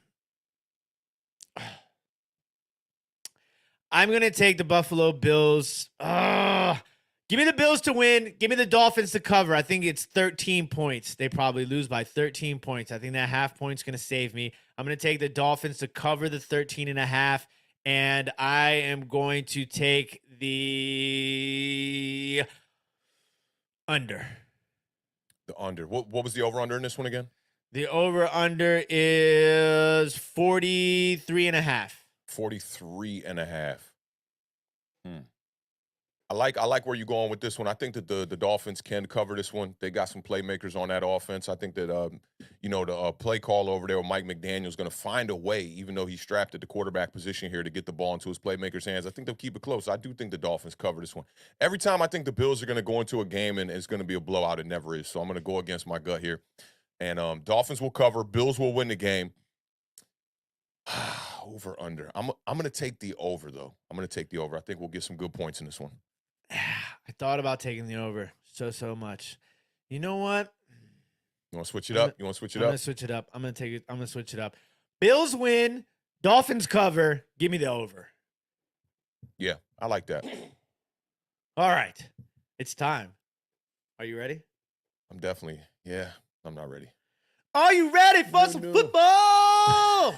going to take the Buffalo Bills. Give me the Bills to win. Give me the Dolphins to cover. I think it's 13 points. They probably lose by 13 points. I think that half point's going to save me. I'm going to take the Dolphins to cover the 13.5, and I am going to take the under. The under. What was the over-under in this one again? The over-under is 43.5. 43.5. I like where you're going with this one. I think that the Dolphins can cover this one. They got some playmakers on that offense. I think that the play call over there with Mike McDaniel is going to find a way, even though he's strapped at the quarterback position here, to get the ball into his playmakers' hands. I think they'll keep it close. I do think the Dolphins cover this one. Every time I think the Bills are going to go into a game and it's going to be a blowout, it never is. So I'm going to go against my gut here. And Dolphins will cover. Bills will win the game. Over, under. I'm going to take the over, though. I'm going to take the over. I think we'll get some good points in this one. I thought about taking the over so much. You know what? You want to switch it up? I'm going to switch it up. I'm going to take it. I'm going to switch it up. Bills win. Dolphins cover. Give me the over. Yeah, I like that. All right. It's time. Are you ready? I'm not ready. Are you ready for some football?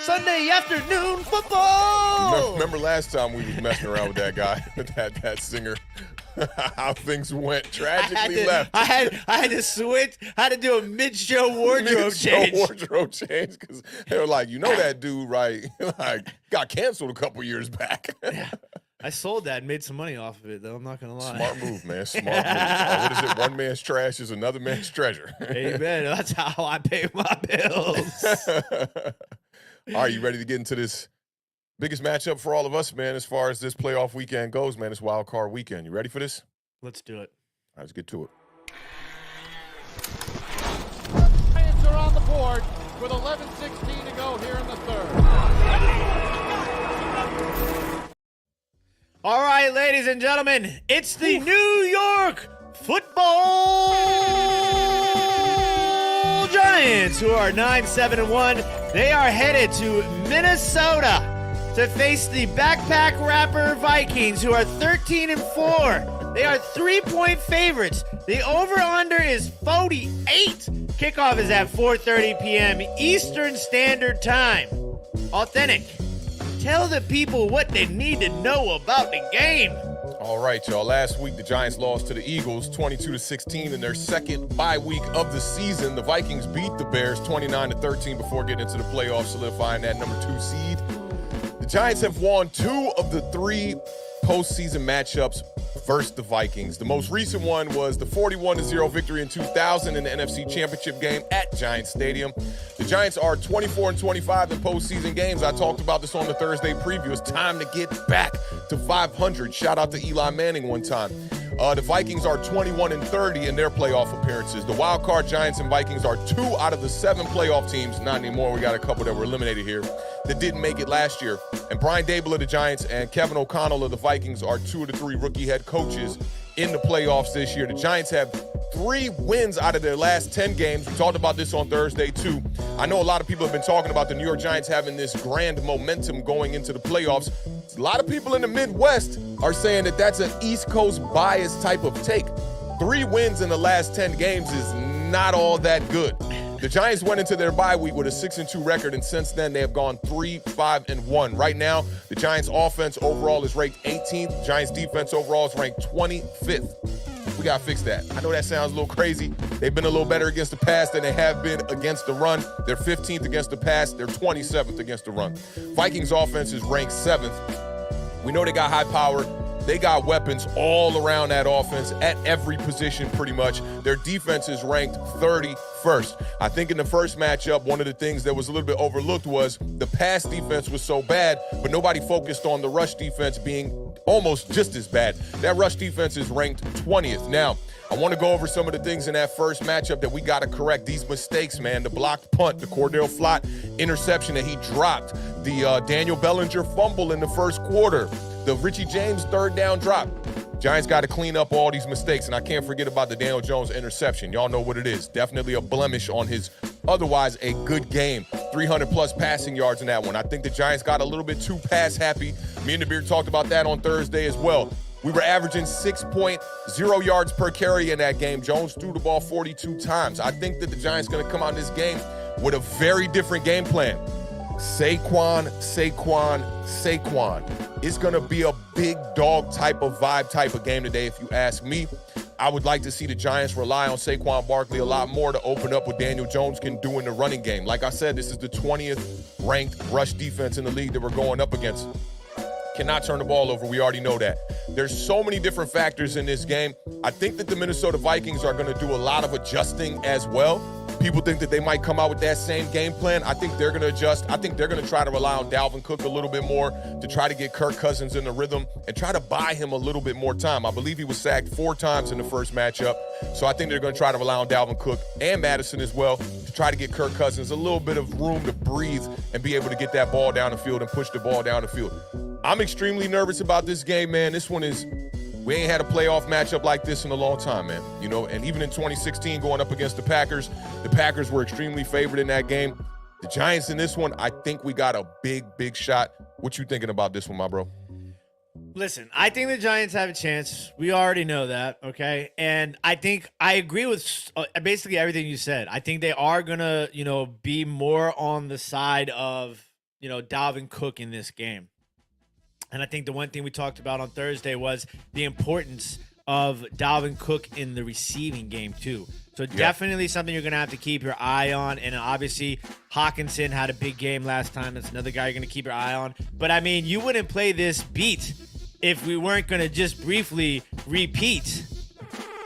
Sunday afternoon football. Remember last time we was messing around with that guy, that singer, how things went tragically left. I had to switch. I had to do a mid-show wardrobe change. Because they were like, that dude, right? Like got canceled a couple years back. Yeah. I sold that and made some money off of it, though. I'm not gonna lie. Smart move, man. Smart move. What is it? One man's trash is another man's treasure. Amen. That's how I pay my bills. All right, you ready to get into this biggest matchup for all of us, man, as far as this playoff weekend goes, man? It's wild card weekend. You ready for this? Let's do it. All right, let's get to it. Giants are on the board with 11:16 to go here in the third. All right, ladies and gentlemen, it's the New York Football Giants, who are 9-7-1. They are headed to Minnesota to face the backpack rapper Vikings, who are 13-4. They are 3-point favorites. The over-under is 48. Kickoff is at 4:30 p.m. Eastern Standard Time. Awthentik, tell the people what they need to know about the game. All right, y'all. Last week, the Giants lost to the Eagles 22-16 in their second bye week of the season. The Vikings beat the Bears 29-13 before getting into the playoffs, solidifying that number 2 seed. The Giants have won 2 of the 3 postseason matchups versus the Vikings. The most recent one was the 41-0 victory in 2000 in the NFC Championship game at Giants Stadium. The Giants are 24-25 in postseason games. I talked about this on the Thursday preview. It's time to get back to 500. Shout out to Eli Manning one time. The Vikings are 21-30 in their playoff appearances. The wild card Giants and Vikings are 2 out of the 7 playoff teams. Not anymore. We got a couple that were eliminated here that didn't make it last year. And Brian Dable of the Giants and Kevin O'Connell of the Vikings are 2 of the 3 rookie head coaches in the playoffs this year. The Giants have 3 wins out of their last 10 games. We talked about this on Thursday, too. I know a lot of people have been talking about the New York Giants having this grand momentum going into the playoffs. A lot of people in the Midwest are saying that that's an East Coast bias type of take. 3 wins in the last 10 games is not all that good. The Giants went into their bye week with a 6-2 record, and since then they have gone 3-5-1. Right now, the Giants' offense overall is ranked 18th. The Giants' defense overall is ranked 25th. We got to fix that. I know that sounds a little crazy. They've been a little better against the pass than they have been against the run. They're 15th against the pass. They're 27th against the run. Vikings' offense is ranked 7th. We know they got high power. They got weapons all around that offense at every position pretty much. Their defense is ranked 31st. I think in the first matchup, one of the things that was a little bit overlooked was the pass defense was so bad, but nobody focused on the rush defense being almost just as bad. That rush defense is ranked 20th. Now, I want to go over some of the things in that first matchup that we got to correct. These mistakes, man. The blocked punt, the Cordell Flott interception that he dropped, the Daniel Bellinger fumble in the first quarter, the Richie James third down drop. Giants got to clean up all these mistakes, and I can't forget about the Daniel Jones interception. Y'all know what it is. Definitely a blemish on his otherwise a good game. 300-plus passing yards in that one. I think the Giants got a little bit too pass-happy. Me and The Beard talked about that on Thursday as well. We were averaging 6.0 yards per carry in that game. Jones threw the ball 42 times. I think that the Giants going to come out in this game with a very different game plan. Saquon. It's going to be a big dog type of vibe type of game today, if you ask me. I would like to see the Giants rely on Saquon Barkley a lot more to open up what Daniel Jones can do in the running game. Like I said, this is the 20th ranked rush defense in the league that we're going up against. Cannot turn the ball over. We already know that. There's so many different factors in this game. I think that the Minnesota Vikings are going to do a lot of adjusting as well. People think that they might come out with that same game plan. I think they're going to adjust. I think they're going to try to rely on Dalvin Cook a little bit more to try to get Kirk Cousins in the rhythm and try to buy him a little bit more time. I believe he was sacked 4 times in the first matchup. So I think they're going to try to rely on Dalvin Cook and Madison as well to try to get Kirk Cousins a little bit of room to breathe and be able to get that ball down the field and push the ball down the field. I'm extremely nervous about this game, man. This one is, we ain't had a playoff matchup like this in a long time, man. You know, and even in 2016 going up against the Packers were extremely favored in that game. The Giants in this one, I think we got a big shot. What you thinking about this one, my bro? Listen, I think the Giants have a chance. We already know that, okay? And I think I agree with basically everything you said. I think they are going to, be more on the side of, Dalvin Cook in this game. And I think the one thing we talked about on Thursday was the importance of Dalvin Cook in the receiving game too. So definitely something you're going to have to keep your eye on. And obviously, Hawkinson had a big game last time. That's another guy you're going to keep your eye on. But, I mean, you wouldn't play this beat if we weren't going to just briefly repeat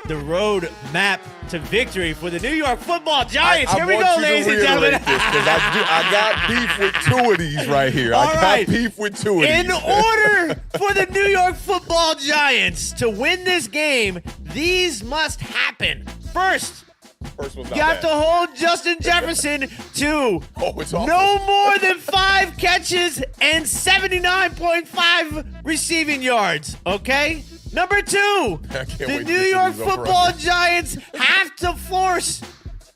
the road map to victory for the New York Football Giants. Here we go, ladies and gentlemen. I got beef with two of these right here. All I got beef with two of these. In order for the New York Football Giants to win this game, these must happen. First one's you have to hold Justin Jefferson to no more than 5 catches and 79.5 receiving yards, okay? Number 2, the New York Football Giants have to force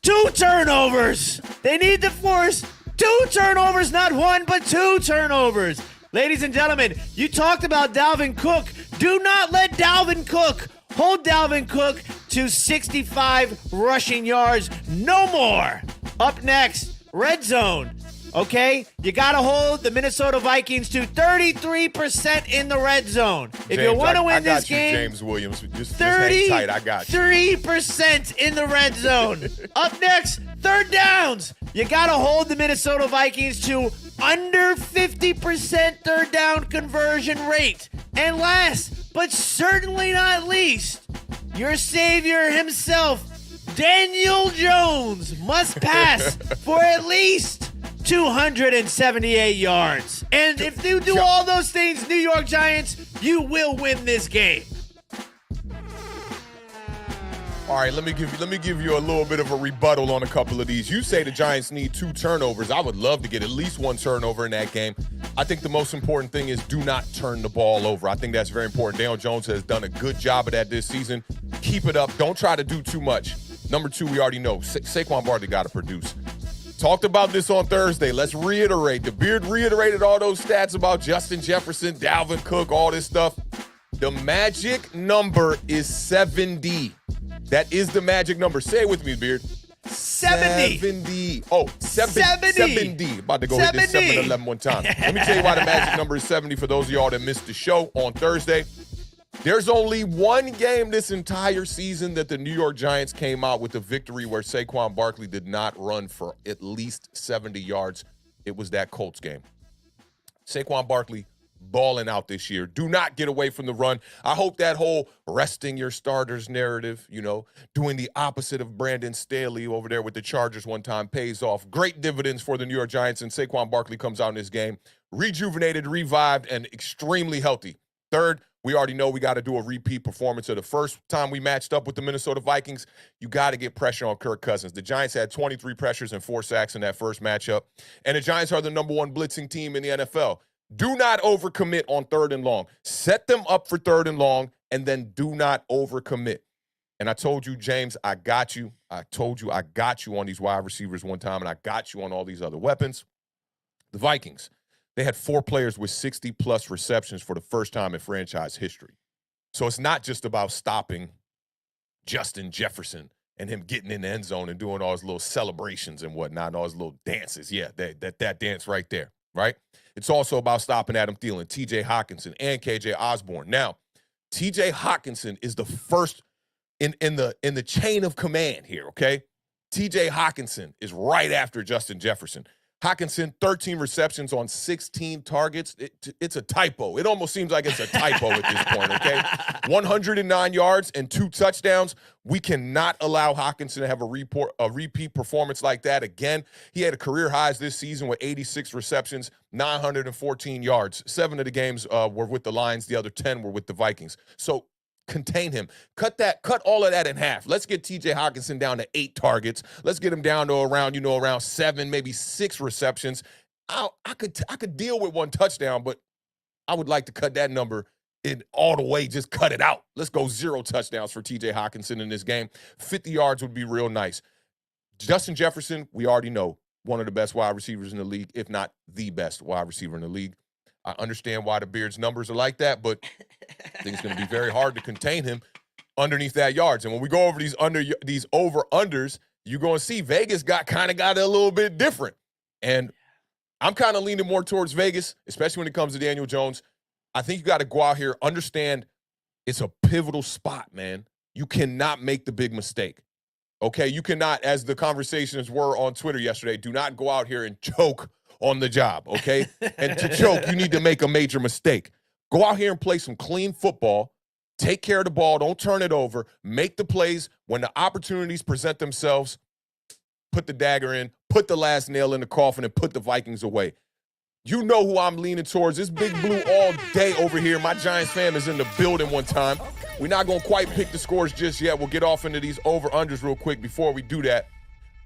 2 turnovers. They need to force 2 turnovers, not 1, but 2 turnovers. Ladies and gentlemen, you talked about Dalvin Cook. Do not let Dalvin Cook hold Dalvin Cook to 65 rushing yards. No more. Up next, red zone. Okay? You got to hold the Minnesota Vikings to 33% in the red zone. If you want to win this game, James Williams, just hang tight. I got you. 3% in the red zone. Up next, third downs. You got to hold the Minnesota Vikings to under 50% third down conversion rate. And last, but certainly not least, your savior himself, Daniel Jones, must pass for at least 278 yards. And if you do all those things, New York Giants, you will win this game. All right, let me give you a little bit of a rebuttal on a couple of these. You say the Giants need 2 turnovers. I would love to get at least 1 turnover in that game. I think the most important thing is do not turn the ball over. I think that's very important. Daniel Jones has done a good job of that this season. Keep it up. Don't try to do too much. Number 2, we already know. Saquon Barkley got to produce. Talked about this on Thursday. Let's reiterate. The Beard reiterated all those stats about Justin Jefferson, Dalvin Cook, all this stuff. The magic number is 70. That is the magic number. Say it with me, Beard. 70. 70. Oh, 70. About to go hit this 7-11 one time. Let me tell you why the magic number is 70 for those of y'all that missed the show on Thursday. There's only one game this entire season that the New York Giants came out with a victory where Saquon Barkley did not run for at least 70 yards. It was that Colts game. Saquon Barkley balling out this year. Do not get away from the run. I hope that whole resting your starters narrative, doing the opposite of Brandon Staley over there with the Chargers one time pays off. Great dividends for the New York Giants, and Saquon Barkley comes out in this game rejuvenated, revived, and extremely healthy. Third, we already know we got to do a repeat performance of the first time we matched up with the Minnesota Vikings. You got to get pressure on Kirk Cousins. The Giants had 23 pressures and 4 sacks in that first matchup, and the Giants are the number 1 blitzing team in the NFL. Do not overcommit on 3rd and long. Set them up for 3rd and long, and then do not overcommit. And I told you, James, I got you. I told you I got you on these wide receivers one time, and I got you on all these other weapons. The Vikings, they had 4 players with 60-plus receptions for the first time in franchise history. So it's not just about stopping Justin Jefferson and him getting in the end zone and doing all his little celebrations and whatnot, and all his little dances. Yeah, that dance right there, right? It's also about stopping Adam Thielen, T.J. Hockenson, and K.J. Osborne. Now, T.J. Hockenson is the first in the chain of command here, okay? T.J. Hockenson is right after Justin Jefferson. Hockenson, 13 receptions on 16 targets. It's a typo. It almost seems like it's a typo at this point, okay? 109 yards and 2 touchdowns. We cannot allow Hockenson to have a repeat performance like that again. He had a career highs this season with 86 receptions, 914 yards. 7 of the games were with the Lions. The other 10 were with the Vikings. So contain him. Cut all of that in half. Let's get T.J. Hockenson down to 8 targets. Let's get him down to around 7, maybe 6 receptions. I could deal with 1 touchdown, but I would like to cut that number in all the way. Just cut it out. Let's go 0 touchdowns for T.J. Hockenson in this game. 50 yards would be real nice. Justin Jefferson, we already know, one of the best wide receivers in the league, if not the best wide receiver in the league. I understand why the Beard's numbers are like that, but I think it's going to be very hard to contain him underneath that yards. And when we go over these over-unders, you're going to see Vegas got a little bit different. And I'm kind of leaning more towards Vegas, especially when it comes to Daniel Jones. I think you got to go out here, understand it's a pivotal spot, man. You cannot make the big mistake. Okay, you cannot, as the conversations were on Twitter yesterday, do not go out here and choke on the job, okay? And to choke, you need to make a major mistake. Go out here and play some clean football. Take care of the ball. Don't turn it over. Make the plays. When the opportunities present themselves, put the dagger in, put the last nail in the coffin, and put the Vikings away. You know who I'm leaning towards. It's Big Blue all day over here. My Giants fam is in the building one time. We're not going to quite pick the scores just yet. We'll get off into these over-unders real quick. Before we do that,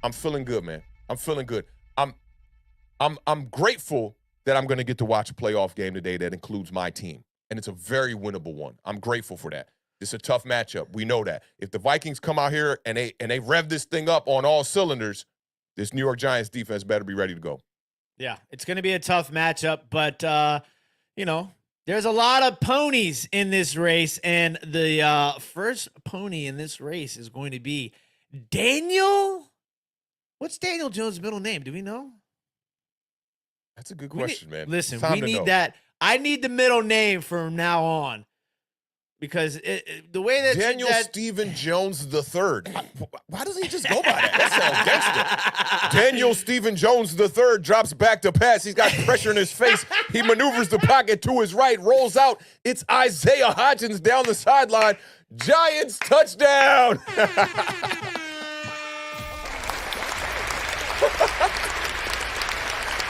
I'm feeling good, man. I'm feeling good. I'm grateful that I'm going to get to watch a playoff game today that includes my team, and it's a very winnable one. I'm grateful for that. It's a tough matchup. We know that. If the Vikings come out here and they rev this thing up on all cylinders, this New York Giants defense better be ready to go. Yeah, it's going to be a tough matchup, but, there's a lot of ponies in this race, and the first pony in this race is going to be Daniel. What's Daniel Jones' middle name? Do we know? That's a good question, man. Listen, we need that. I need the middle name from now on. Because the way that Daniel Stephen Jones III. Why doesn't he just go by that? That sounds gangster. Daniel Stephen Jones III drops back to pass. He's got pressure in his face. He maneuvers the pocket to his right, rolls out. It's Isaiah Hodgins down the sideline. Giants touchdown.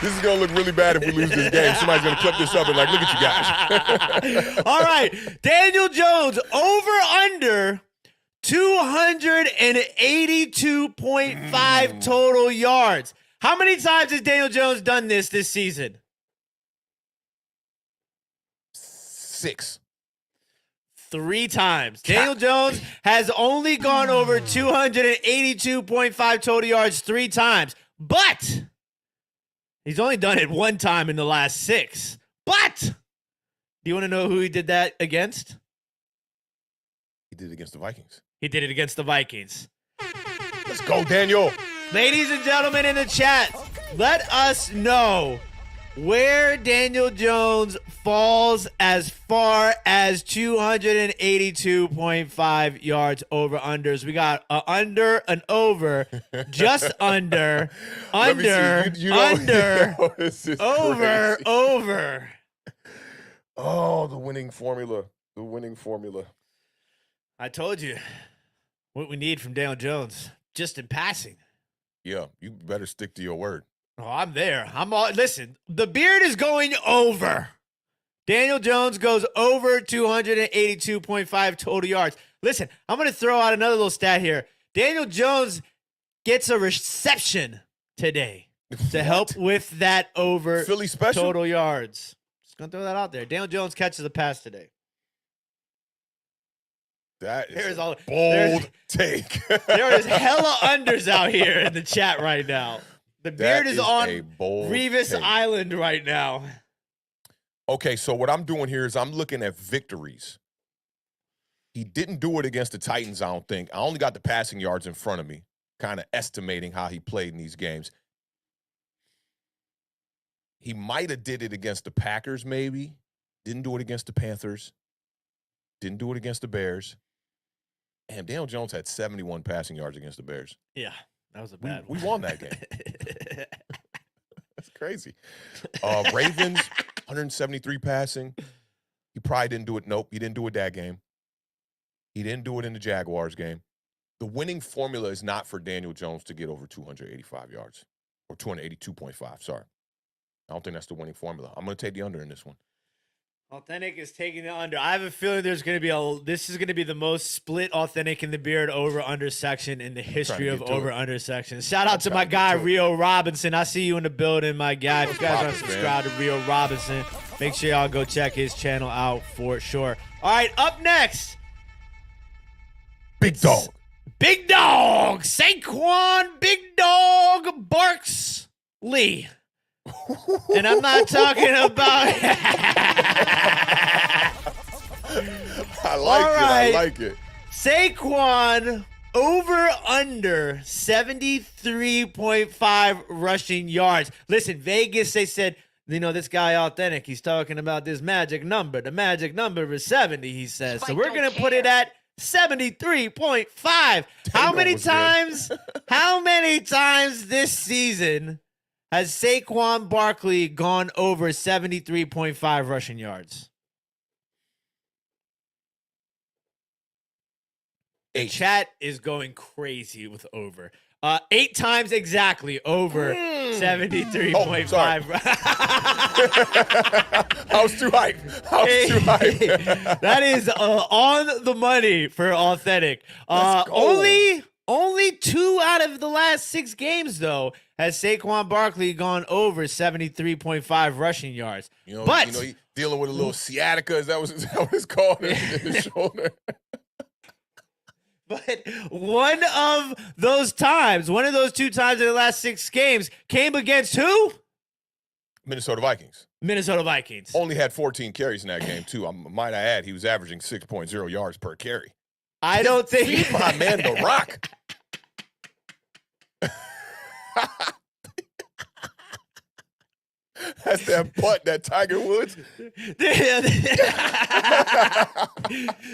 This is going to look really bad if we lose this game. Somebody's going to clip this up and look at you guys. All right. Daniel Jones, over-under 282.5 total yards. How many times has Daniel Jones done this season? 6. 3 times. Daniel Jones has only gone over 282.5 total yards 3 times. But he's only done it 1 time in the last 6. But do you want to know who he did that against? He did it against the Vikings. He did it against the Vikings. Let's go, Daniel. Ladies and gentlemen in the chat, let us know where Daniel Jones falls as far as 282.5 yards over unders. We got an under, an over, just under, under, under, over, over. Oh, the winning formula. The winning formula. I told you what we need from Daniel Jones, just in passing. Yeah, you better stick to your word. Oh, I'm there. Listen, the Beard is going over. Daniel Jones goes over 282.5 total yards. Listen, I'm going to throw out another little stat here. Daniel Jones gets a reception today to help with that over Philly special total yards. Just going to throw that out there. Daniel Jones catches a pass today. That is a bold take. There is hella unders out here in the chat right now. The Beard is on Revis Island right now. Okay, so what I'm doing here is I'm looking at victories. He didn't do it against the Titans, I don't think. I only got the passing yards in front of me, kind of estimating how he played in these games. He might have did it against the Packers, maybe. Didn't do it against the Panthers. Didn't do it against the Bears. And Daniel Jones had 71 passing yards against the Bears. Yeah, that was a bad one. We won that game. That's crazy. Ravens, 173 passing. He probably didn't do it. Nope, he didn't do it that game. He didn't do it in the Jaguars game. The winning formula is not for Daniel Jones to get over 285 yards. Or 282.5, sorry. I don't think that's the winning formula. I'm going to take the under in this one. Awthentik is taking the under. I have a feeling this is going to be the most split Awthentik and the Beard over-under section in the history of over-under sections. Shout out to my guy, Rio Robinson. I see you in the building, my guy. If you guys want to subscribe to Rio Robinson, make sure y'all go check his channel out for sure. All right, up next. Big dog. Big dog. Saquon Big Dog Barks Lee. And I'm not talking about. I like it. Saquon over under 73.5 rushing yards. Listen, Vegas, they said, this guy Awthentik, he's talking about this magic number. The magic number is 70, he says. So we're going to put it at 73.5. How many times this season has Saquon Barkley gone over 73.5 rushing yards? The chat is going crazy with over. 8 times exactly over 73.5. I was too hyped. That is on the money for Awthentik. Only 2 out of the last 6 games, though, has Saquon Barkley gone over 73.5 rushing yards. He dealing with a little sciatica. Is that what it's called in his shoulder? But one of those 2 times in the last 6 games came against who? Minnesota Vikings. Only had 14 carries in that game, too. Might I add, he was averaging 6.0 yards per carry. I don't think. My man, The Rock. That's that butt, that Tiger Woods.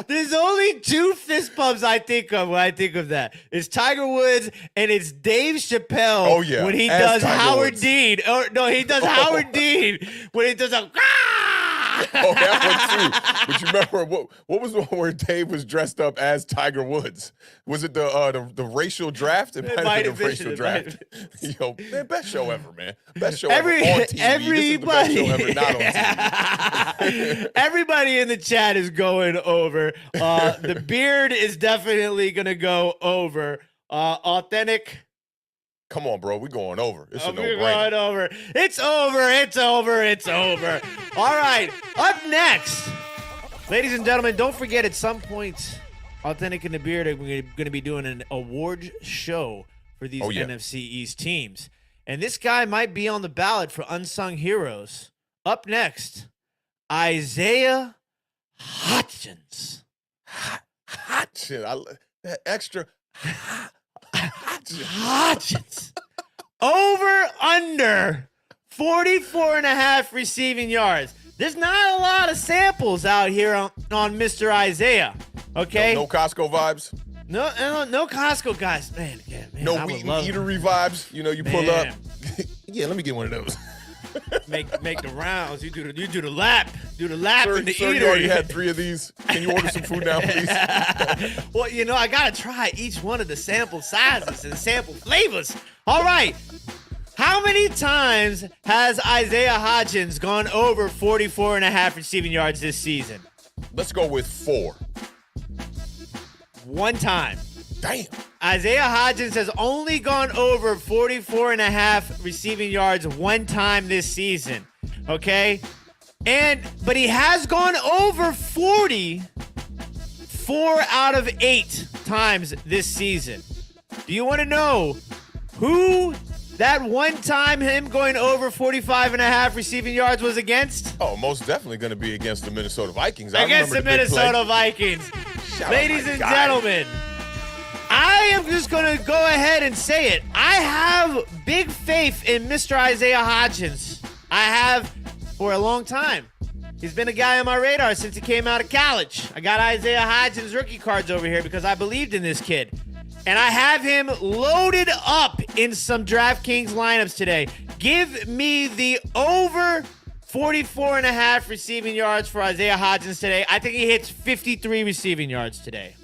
There's only 2 fist bumps I think of when I think of that. It's Tiger Woods and it's Dave Chappelle. Oh, yeah. When he As does Tiger Howard Woods. Dean. He does Howard Dean when he does a. Oh, that one too. But you remember what was the one where Dave was dressed up as Tiger Woods? Was it the racial draft? It might have been the racial draft. Yo, man, best show ever, man. Best show ever on TV. Everybody, this is the best show ever not on TV. Everybody in the chat is going over. The beard is definitely gonna go over. Awthentik. Come on, bro. We're going over. It's a We're no-brainer. going over. It's over. All right. Up next, ladies and gentlemen, don't forget at some point, Awthentik and The Beard are going to be doing an awards show for these NFC East teams. And this guy might be on the ballot for Unsung Heroes. Up next, Isaiah Hodgins. Hodgins. That extra. Hodgins. Over under 44.5 receiving yards. There's not a lot of samples out here on Mr. Isaiah. Okay? No Costco vibes. No Costco guys. Man, no Wheaton Eatery vibes. You pull up. Yeah, let me get one of those. make the rounds. You do the lap. Do the lap in the eatery. You already had 3 of these. Can you order some food now, please? Well, I gotta try each one of the sample sizes and sample flavors. All right. How many times has Isaiah Hodgins gone over 44.5 receiving yards this season? Let's go with 4. 1 time. Damn. Isaiah Hodgins has only gone over 44.5 receiving yards 1 time this season. Okay? But he has gone over 40 4 out of 8 times this season. Do you want to know who that 1 time him going over 45.5 receiving yards was against? Oh, most definitely going to be against the Minnesota Vikings. Against the Minnesota Vikings. Ladies and gentlemen, I am just going to go ahead and say it. I have big faith in Mr. Isaiah Hodgins. I have for a long time. He's been a guy on my radar since he came out of college. I got Isaiah Hodgins rookie cards over here because I believed in this kid. And I have him loaded up in some DraftKings lineups today. Give me the over 44.5 receiving yards for Isaiah Hodgins today. I think he hits 53 receiving yards today.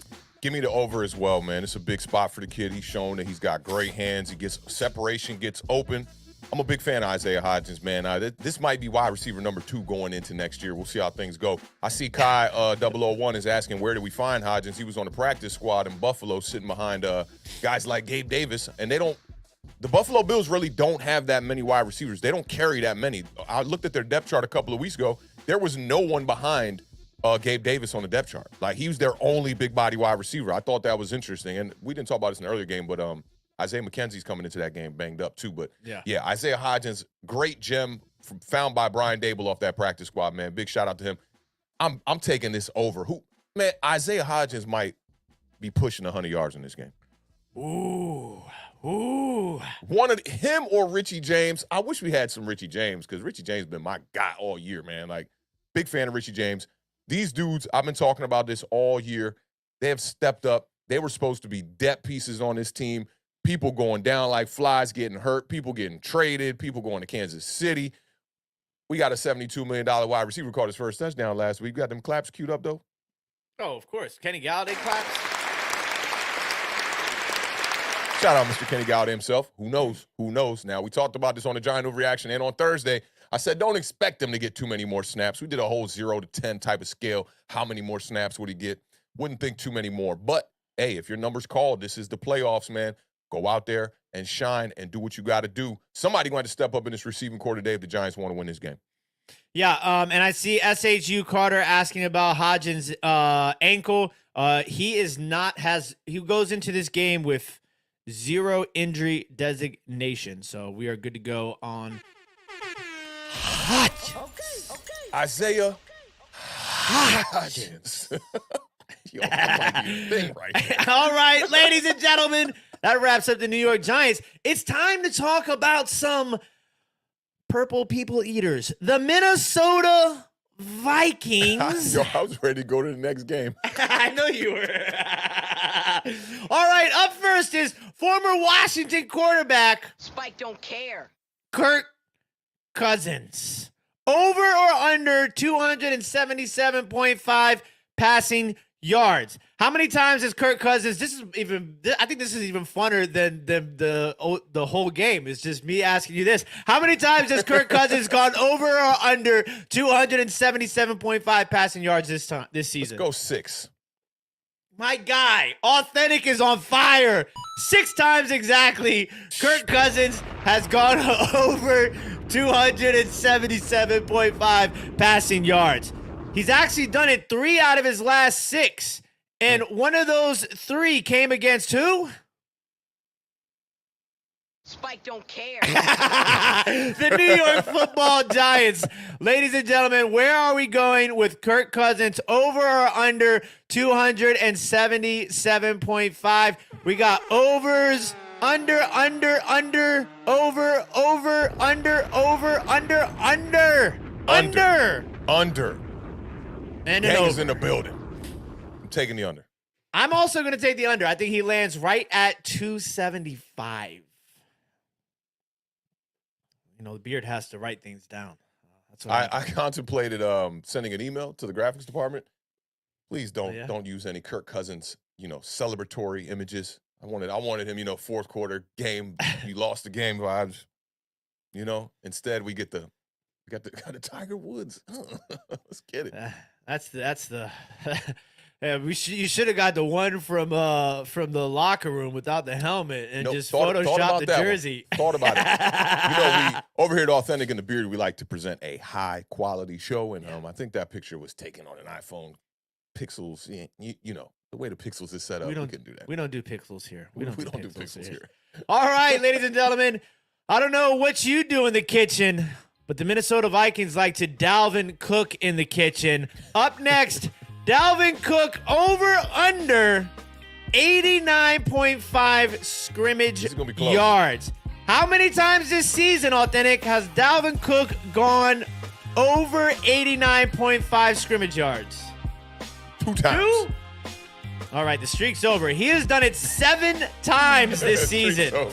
Give me the over as well, man. It's a big spot for the kid. He's shown that he's got great hands. He gets separation, gets open. I'm a big fan of Isaiah Hodgins, man. This might be wide receiver number 2 going into next year. We'll see how things go. I see Kai 001 is asking, where did we find Hodgins? He was on the practice squad in Buffalo sitting behind guys like Gabe Davis. And the Buffalo Bills really don't have that many wide receivers. They don't carry that many. I looked at their depth chart a couple of weeks ago. There was no one behind Gabe Davis on the depth chart. Like, he was their only big body wide receiver. I thought that was interesting. And we didn't talk about this in the earlier game, but Isaiah McKenzie's coming into that game banged up too. But yeah, Isaiah Hodgins, great gem found by Brian Dable off that practice squad, man. Big shout out to him. I'm taking this over. Man, Isaiah Hodgins might be pushing 100 yards in this game. Ooh. One of him or Richie James. I wish we had some Richie James because Richie James been my guy all year, man. Like, big fan of Richie James. These dudes, I've been talking about this all year. They have stepped up. They were supposed to be depth pieces on this team. People going down like flies, getting hurt. People getting traded. People going to Kansas City. We got a $72 million wide receiver caught his first touchdown last week. Got them claps queued up, though? Oh, of course. Kenny Galladay claps. Shout out Mr. Kenny Galladay himself. Who knows? Who knows? Now, we talked about this on the Giant Overreaction and on Thursday. I said, don't expect him to get too many more snaps. We did a whole 0 to 10 type of scale. How many more snaps would he get? Wouldn't think too many more. But, hey, if your number's called, this is the playoffs, man. Go out there and shine and do what you got to do. Somebody going to step up in this receiving core today if the Giants want to win this game. Yeah, and I see SHU Carter asking about Hodgins' ankle. He goes into this game with 0 injury designation, so we are good to go on Hodgins. Okay. Isaiah Hodgins. Yo, that might be a thing right here. All right, ladies and gentlemen, that wraps up the New York Giants. It's time to talk about some purple people eaters. The Minnesota Vikings. Yo, I was ready to go to the next game. I know you were. All right, up first is former Washington quarterback Spike don't care. Kirk Cousins. Over or under 277.5 passing yards. How many times has Kirk Cousins? I think this is even funner than the whole game. It's just me asking you this. How many times has Kirk Cousins gone over or under 277.5 passing yards this season? Let's go 6. My guy, Awthentik is on fire. 6 times exactly. Kirk Cousins has gone over 277.5 passing yards. He's actually done it 3 out of his last 6. And one of those 3 came against who? Spike don't care. The New York Football Giants. Ladies and gentlemen, where are we going with Kirk Cousins? Over or under 277.5? We got overs, under, over, Under. And Gang an is over. in the building. I'm taking the under. I'm also going to take the under. I think he lands right at 275. You know, the Beard has to write things down. That's what I contemplated sending an email to the graphics department. Please don't use any Kirk Cousins, celebratory images. I wanted him, fourth quarter game. He lost the game vibes. Instead we got the Tiger Woods. Let's get it. That's the yeah, you should have got the one from the locker room without the helmet and just Photoshop the jersey. Thought about it. We over here at Awthentik and The Beard, we like to present a high quality show, and I think that picture was taken on an iPhone Pixels. The way the Pixels is set up, we can do that. We don't do pixels here. We don't do Pixels here. All right, ladies and gentlemen, I don't know what you do in the kitchen, but the Minnesota Vikings like to Dalvin Cook in the kitchen. Up next, Dalvin Cook over under 89.5 scrimmage yards. How many times this season, Awthentik, has Dalvin Cook gone over 89.5 scrimmage yards? 2 times. 2? All right, the streak's over. He has done it 7 times this season.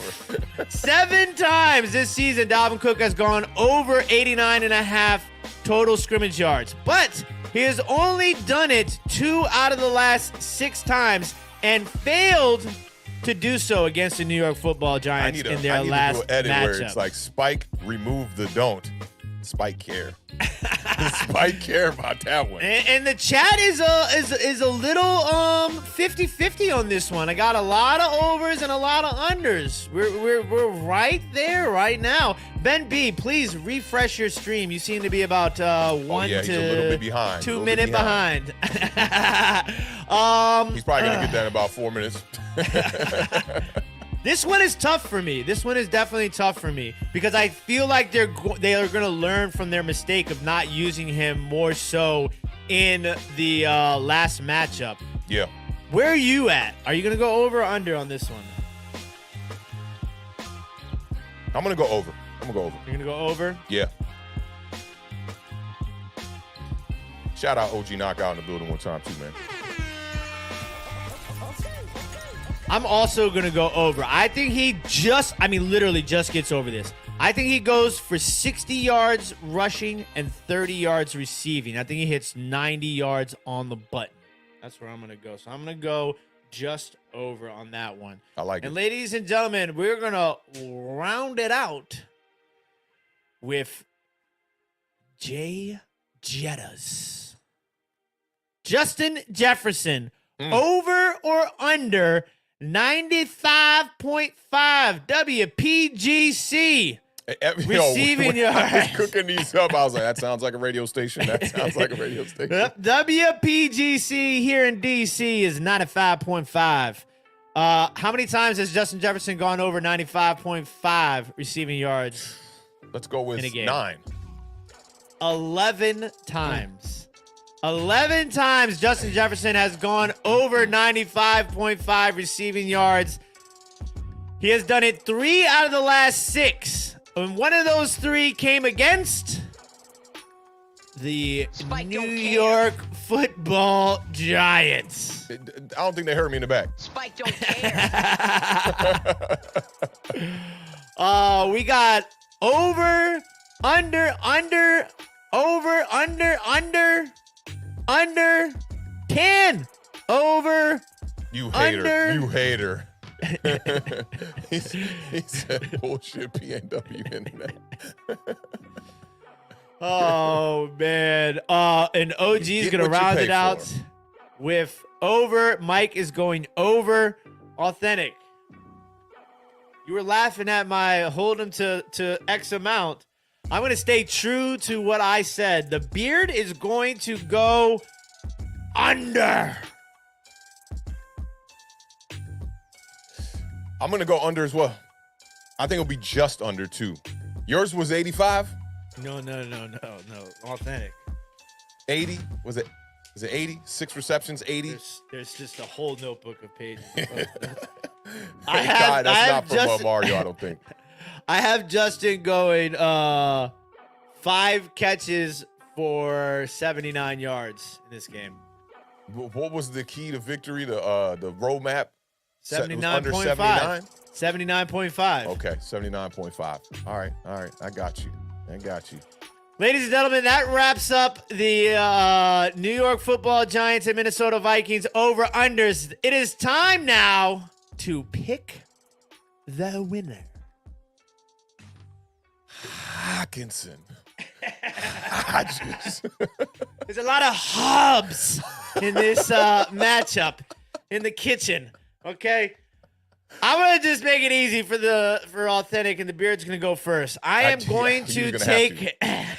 7 times this season, Dalvin Cook has gone over 89.5 total scrimmage yards. But he has only done it 2 out of the last 6 times and failed to do so against the New York Football Giants in their last edit matchup. where it's like Spike remove the don't. Spike care. Spike care about that one. And the chat is a little 50-50 on this one. I got a lot of overs and a lot of unders. We're right there right now. Ben B, please refresh your stream. You seem to be about he's a little bit behind. 2 minutes behind. He's probably gonna get that in about 4 minutes. This one is tough for me. This one is definitely tough for me because I feel like they are going to learn from their mistake of not using him more so in the last matchup. Yeah. Where are you at? Are you going to go over or under on this one? I'm going to go over. I'm going to go over. You're going to go over? Yeah. Shout out OG Knockout in the building one time too, man. I'm also going to go over. I think he literally just gets over this. I think he goes for 60 yards rushing and 30 yards receiving. I think he hits 90 yards on the button. That's where I'm going to go. So I'm going to go just over on that one. I like it. And ladies and gentlemen, we're going to round it out with Jay Jettas. Justin Jefferson, over or under 95.5 WPGC. Receiving yards. I was cooking these up. I was like, that sounds like a radio station. That sounds like a radio station. WPGC here in DC is 95.5. How many times has Justin Jefferson gone over 95.5 receiving yards? Let's go with in a game? 9. 11 times. 11 times Justin Jefferson has gone over 95.5 receiving yards. He has done it 3 out of the last 6. And one of those 3 came against the New York Football Giants. I don't think they heard me in the back. Spike don't care. We got over, under, 10, over, You hater. under. You hater. he said bullshit PNW internet. Oh, man. And OG's Get going to what you round pay it out for. with over. Mike is going over. Authentic. You were laughing at my hold him to X amount. I'm going to stay true to what I said. The beard is going to go under. I'm going to go under as well. I think it'll be just under 2. Yours was 85? No. Authentic. 80? Was it 80? 6 receptions, 80? There's just a whole notebook of pages. That's not from Mario, I don't think. I have Justin going 5 catches for 79 yards in this game. What was the key to victory? The roadmap? 79.5. 79.5. Okay, 79.5. All right. I got you. Ladies and gentlemen, that wraps up the New York Football Giants and Minnesota Vikings over-unders. It is time now to pick the winner. Hawkinson. There's a lot of hubs in this matchup in the kitchen. Okay, I'm gonna just make it easy for Authentic, and the Beard's gonna go first. I am going to take. I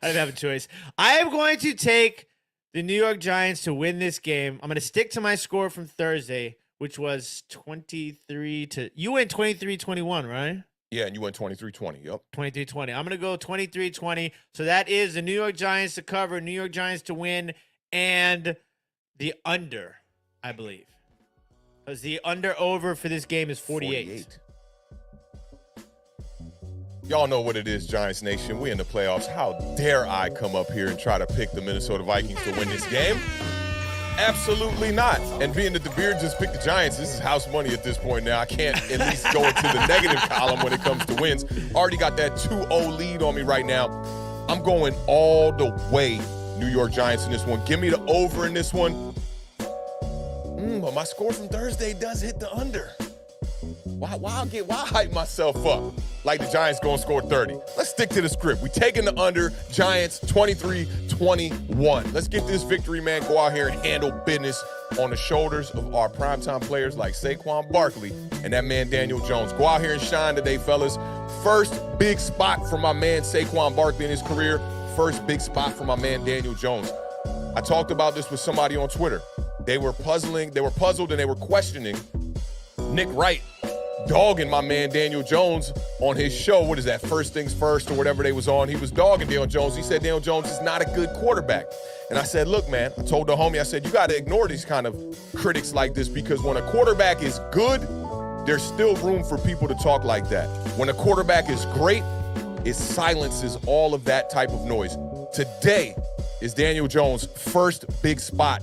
don't have a choice. I am going to take the New York Giants to win this game. I'm gonna stick to my score from Thursday, which was 23 to. You went 23-21, right? Yeah, and you went 23-20. Yep. 23-20. I'm gonna go 23-20. So that is the New York Giants to cover, New York Giants to win, and the under, I believe. Because the under-over for this game is 48. Y'all know what it is, Giants Nation. We in the playoffs. How dare I come up here and try to pick the Minnesota Vikings to win this game? Absolutely not. And being that the Beard just picked the Giants, this is house money at this point now. I can't at least go into the negative column when it comes to wins. Already got that 2-0 lead on me right now. I'm going all the way New York Giants in this one. Give me the over in this one. But my score from Thursday does hit the under. Why hype myself up like the Giants gonna score 30? Let's stick to the script. We taking the under. Giants 23-21. Let's get this victory, man. Go out here and handle business on the shoulders of our primetime players like Saquon Barkley and that man Daniel Jones. Go out here and shine today, fellas. First big spot for my man Saquon Barkley in his career. First big spot for my man Daniel Jones. I talked about this with somebody on Twitter. They were puzzled and they were questioning Nick Wright dogging my man Daniel Jones on his show. What is that, First Things First or whatever they was on. He was dogging Daniel Jones. He said Daniel Jones is not a good quarterback. And I said, look, man, I told the homie, I said, you got to ignore these kind of critics like this, because when a quarterback is good, there's still room for people to talk like that. When a quarterback is great, it silences all of that type of noise. Today is Daniel Jones' first big spot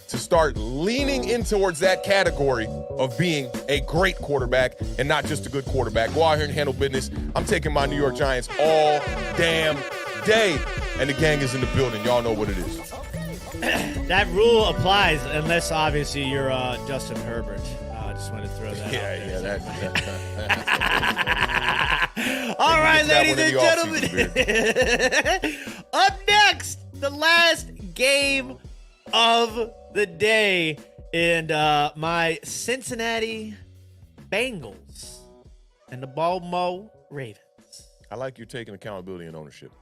to start leaning in towards that category of being a great quarterback and not just a good quarterback. Go out here and handle business. I'm taking my New York Giants all damn day. And the gang is in the building. Y'all know what it is. That rule applies unless, obviously, you're Justin Herbert. I just wanted to throw that out there. All right, ladies and gentlemen. Up next, the last game of the day, and my Cincinnati Bengals and the Baltimore Ravens. I like you taking accountability and ownership.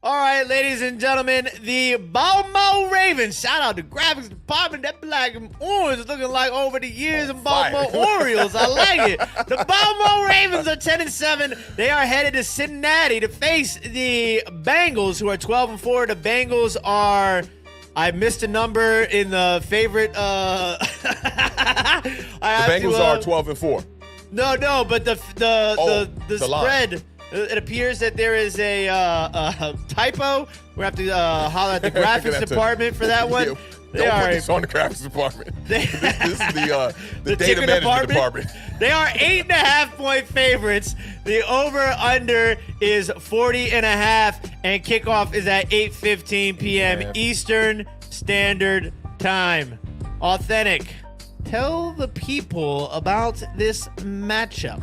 All right, ladies and gentlemen, the Baltimore Ravens. Shout out to graphics department. That black and orange is looking like over the years in Baltimore Orioles. I like it. The Baltimore Ravens are 10-7. They are headed to Cincinnati to face the Bengals, who are 12-4. The Bengals are, I missed a number in the favorite. The Bengals are 12-4. No, but the spread. Line. It appears that there is a typo. We have to holler at the graphics department for that one. Don't put this on the graphics department. This is the data management department. They are 8.5-point favorites. The over-under is 40.5, and kickoff is at 8:15 p.m. Eastern Standard Time. Authentic, tell the people about this matchup.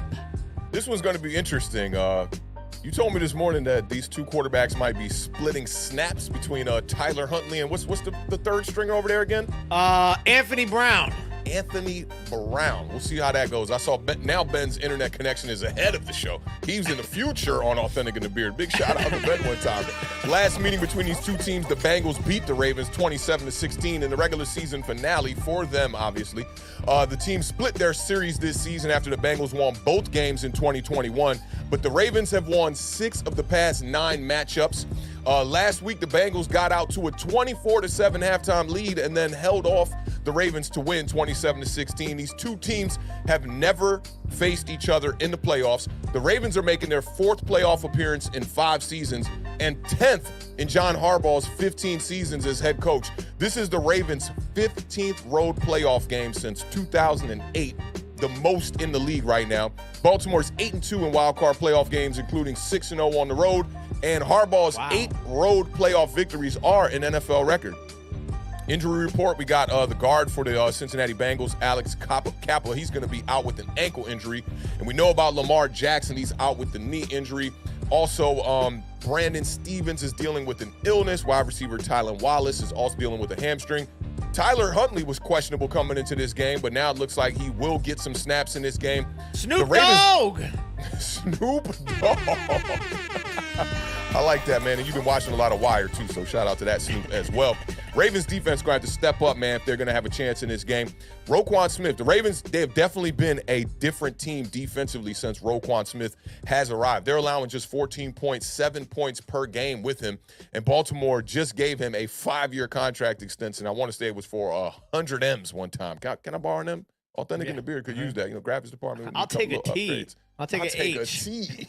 This one's going to be interesting. You told me this morning that these two quarterbacks might be splitting snaps between Tyler Huntley and what's the third stringer over there again? Anthony Brown. Anthony Brown. We'll see how that goes. I saw now Ben's internet connection is ahead of the show. He's in the future on Awthentik and The Beard. Big shout out to Ben one time. Last meeting between these two teams, the Bengals beat the Ravens 27-16 in the regular season finale for them, obviously. The team split their series this season after the Bengals won both games in 2021, but the Ravens have won 6 of the past 9 matchups. Last week, the Bengals got out to a 24-7 halftime lead and then held off the Ravens to win 27-16. These two teams have never faced each other in the playoffs. The Ravens are making their 4th playoff appearance in 5 seasons and 10th in John Harbaugh's 15 seasons as head coach. This is the Ravens' 15th road playoff game since 2008, the most in the league right now. Baltimore's 8-2 in wildcard playoff games, including 6-0 on the road, and Harbaugh's 8 road playoff victories are an NFL record. Injury report, we got the guard for the Cincinnati Bengals, Alex Cappa. He's going to be out with an ankle injury. And we know about Lamar Jackson. He's out with the knee injury. Also, Brandon Stevens is dealing with an illness. Wide receiver Tylan Wallace is also dealing with a hamstring. Tyler Huntley was questionable coming into this game, but now it looks like he will get some snaps in this game. Snoop Dogg! Snoop Dogg. I like that, man. And you've been watching a lot of Wire, too, so shout out to that Snoop as well. Ravens defense going to have to step up, man, if they're going to have a chance in this game. Roquan Smith, the Ravens, they have definitely been a different team defensively since Roquan Smith has arrived. They're allowing just 14.7 points per game with him, and Baltimore just gave him a 5-year contract extension. I want to say it was for 100 M's one time. Can I borrow them? Authentik and The Beard could use that. Graphics department. I'll take a T. Upgrades. I'll take an H. A T.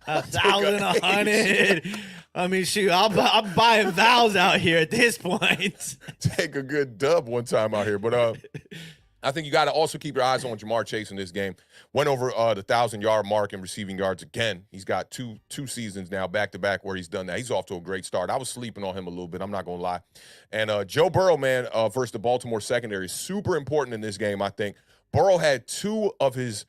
1,000, 100. I mean, shoot, I'm buying vowels out here at this point. Take a good dub one time out here. But I think you got to also keep your eyes on Jamar Chase in this game. Went over the 1,000-yard mark in receiving yards again. He's got two seasons now back-to-back where he's done that. He's off to a great start. I was sleeping on him a little bit. I'm not going to lie. And Joe Burrow, man, versus the Baltimore secondary is super important in this game, I think. Burrow had 2 of his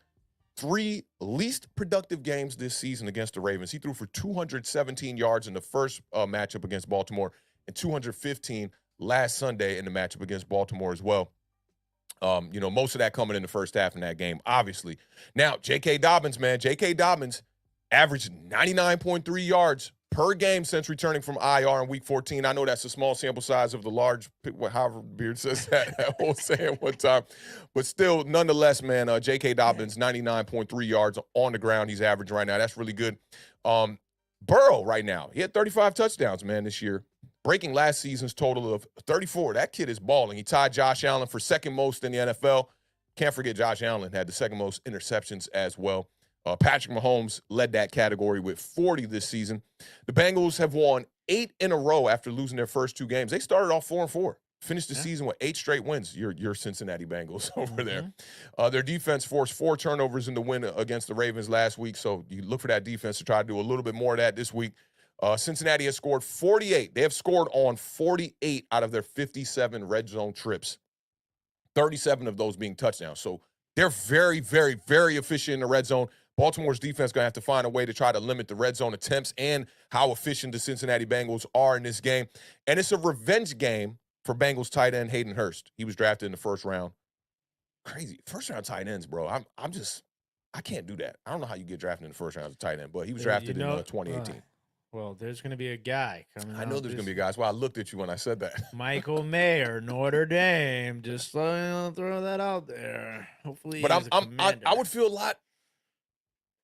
3 least productive games this season against the Ravens. He threw for 217 yards in the first matchup against Baltimore and 215 last Sunday in the matchup against Baltimore as well. Most of that coming in the first half in that game, obviously. Now, J.K. Dobbins, man. J.K. Dobbins averaged 99.3 yards per game since returning from IR in Week 14. I know that's a small sample size of the large, however Beard says that whole saying one time. But still, nonetheless, man, J.K. Dobbins, 99.3 yards on the ground he's averaging right now. That's really good. Burrow right now, he had 35 touchdowns, man, this year, breaking last season's total of 34. That kid is balling. He tied Josh Allen for second most in the NFL. Can't forget Josh Allen had the second most interceptions as well. Patrick Mahomes led that category with 40 this season. The Bengals have won 8 in a row after losing their first 2 games. They started off 4-4, finished the season with 8 straight wins. Your Cincinnati Bengals over there. Their defense forced 4 turnovers in the win against the Ravens last week, so you look for that defense to try to do a little bit more of that this week. Cincinnati has scored 48. They have scored on 48 out of their 57 red zone trips, 37 of those being touchdowns. So they're very, very, very efficient in the red zone. Baltimore's defense going to have to find a way to try to limit the red zone attempts and how efficient the Cincinnati Bengals are in this game. And it's a revenge game for Bengals tight end Hayden Hurst. He was drafted in the first round. Crazy. First-round tight ends, bro. I can't do that. I don't know how you get drafted in the first round as a tight end, but he was drafted in 2018. Well, there's going to be a guy coming. I know there's going to be a guy. That's why I looked at you when I said that. Michael Mayer, Notre Dame. Just throw that out there. Hopefully, but I would feel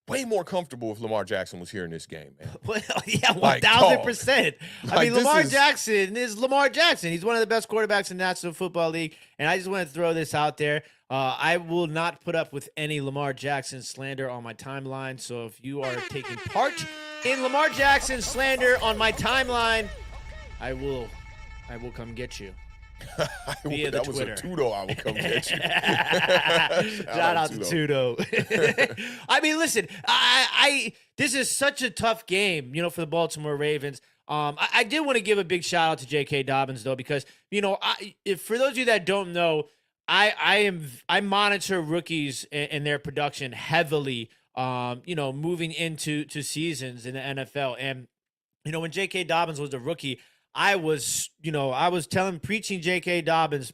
way more comfortable if Lamar Jackson was here in this game, man. Well, yeah, 1,000%. I mean, Lamar Jackson is Lamar Jackson. He's one of the best quarterbacks in the National Football League. And I just want to throw this out there. I will not put up with any Lamar Jackson slander on my timeline. So if you are taking part in Lamar Jackson slander on my timeline, I will come get you. Via the Twitter. Was a Tudo, I will come get you. Shout out to Tudo. I mean, listen, this is such a tough game, for the Baltimore Ravens. I did want to give a big shout out to J.K. Dobbins, though, because, for those of you that don't know, I monitor rookies and their production heavily, moving into seasons in the NFL. And, when J.K. Dobbins was a rookie, I was preaching J.K. Dobbins,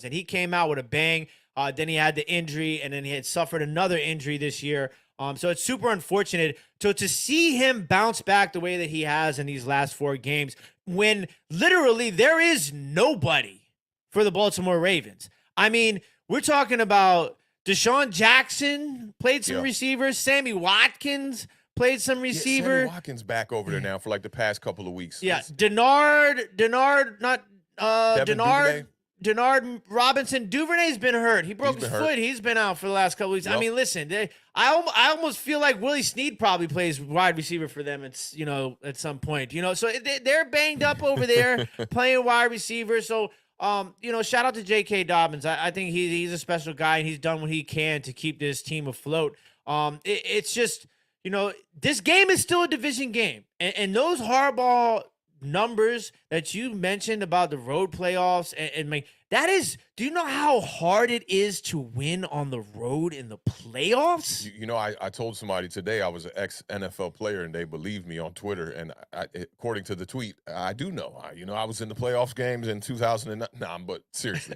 and he came out with a bang. Then he had the injury, and then he had suffered another injury this year. So it's super unfortunate. So to see him bounce back the way that he has in these last 4 games, when literally there is nobody for the Baltimore Ravens. I mean, we're talking about Deshaun Jackson played some receivers, Sammy Watkins played some receiver. Sammy Watkins back over there now for like the past couple of weeks. Yeah, Denard Robinson. Duvernay's been hurt. He broke his foot. He's been out for the last couple of weeks. Yep. I mean, listen, I almost feel like Willie Snead probably plays wide receiver for them. It's at some point, so they're banged up over there playing wide receiver. So shout out to J.K. Dobbins. I think he's a special guy, and he's done what he can to keep this team afloat. It's just. This game is still a division game. And those hardball numbers that you mentioned about the road playoffs, and that is, do you know how hard it is to win on the road in the playoffs? I told somebody today I was an ex-NFL player, and they believed me on Twitter. And according to the tweet, I do know. I was in the playoffs games in 2009. Nah, but seriously,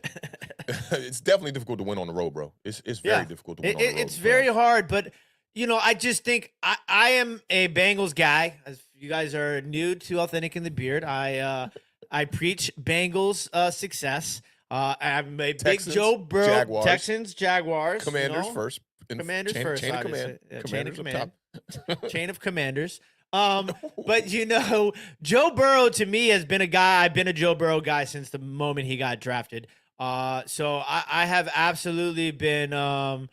it's definitely difficult to win on the road, bro. It's very difficult to win on the road. It's very hard, but I just think I am a Bengals guy. As you guys are new to Awthentik and The Beard, I preach Bengals success. I'm a big Joe Burrow. Jaguars. Texans, Jaguars. Commanders first. Commanders first. Chain of command. Chain of command. Chain of commanders. But Joe Burrow to me has been a guy. I've been a Joe Burrow guy since the moment he got drafted. So I have absolutely been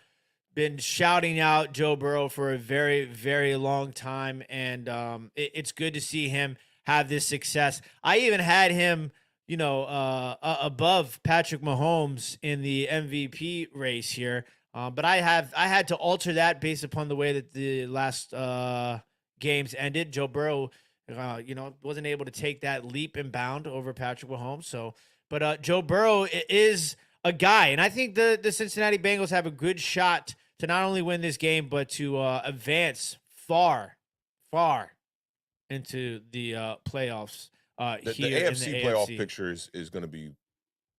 shouting out Joe Burrow for a very, very long time, and it's good to see him have this success. I even had him, above Patrick Mahomes in the MVP race here, but I had to alter that based upon the way that the last games ended. Joe Burrow, wasn't able to take that leap and bound over Patrick Mahomes. So, but Joe Burrow is a guy, and I think the Cincinnati Bengals have a good shot to not only win this game, but to advance far, far into the playoffs. The here AFC in the playoff AFC. picture is going to be,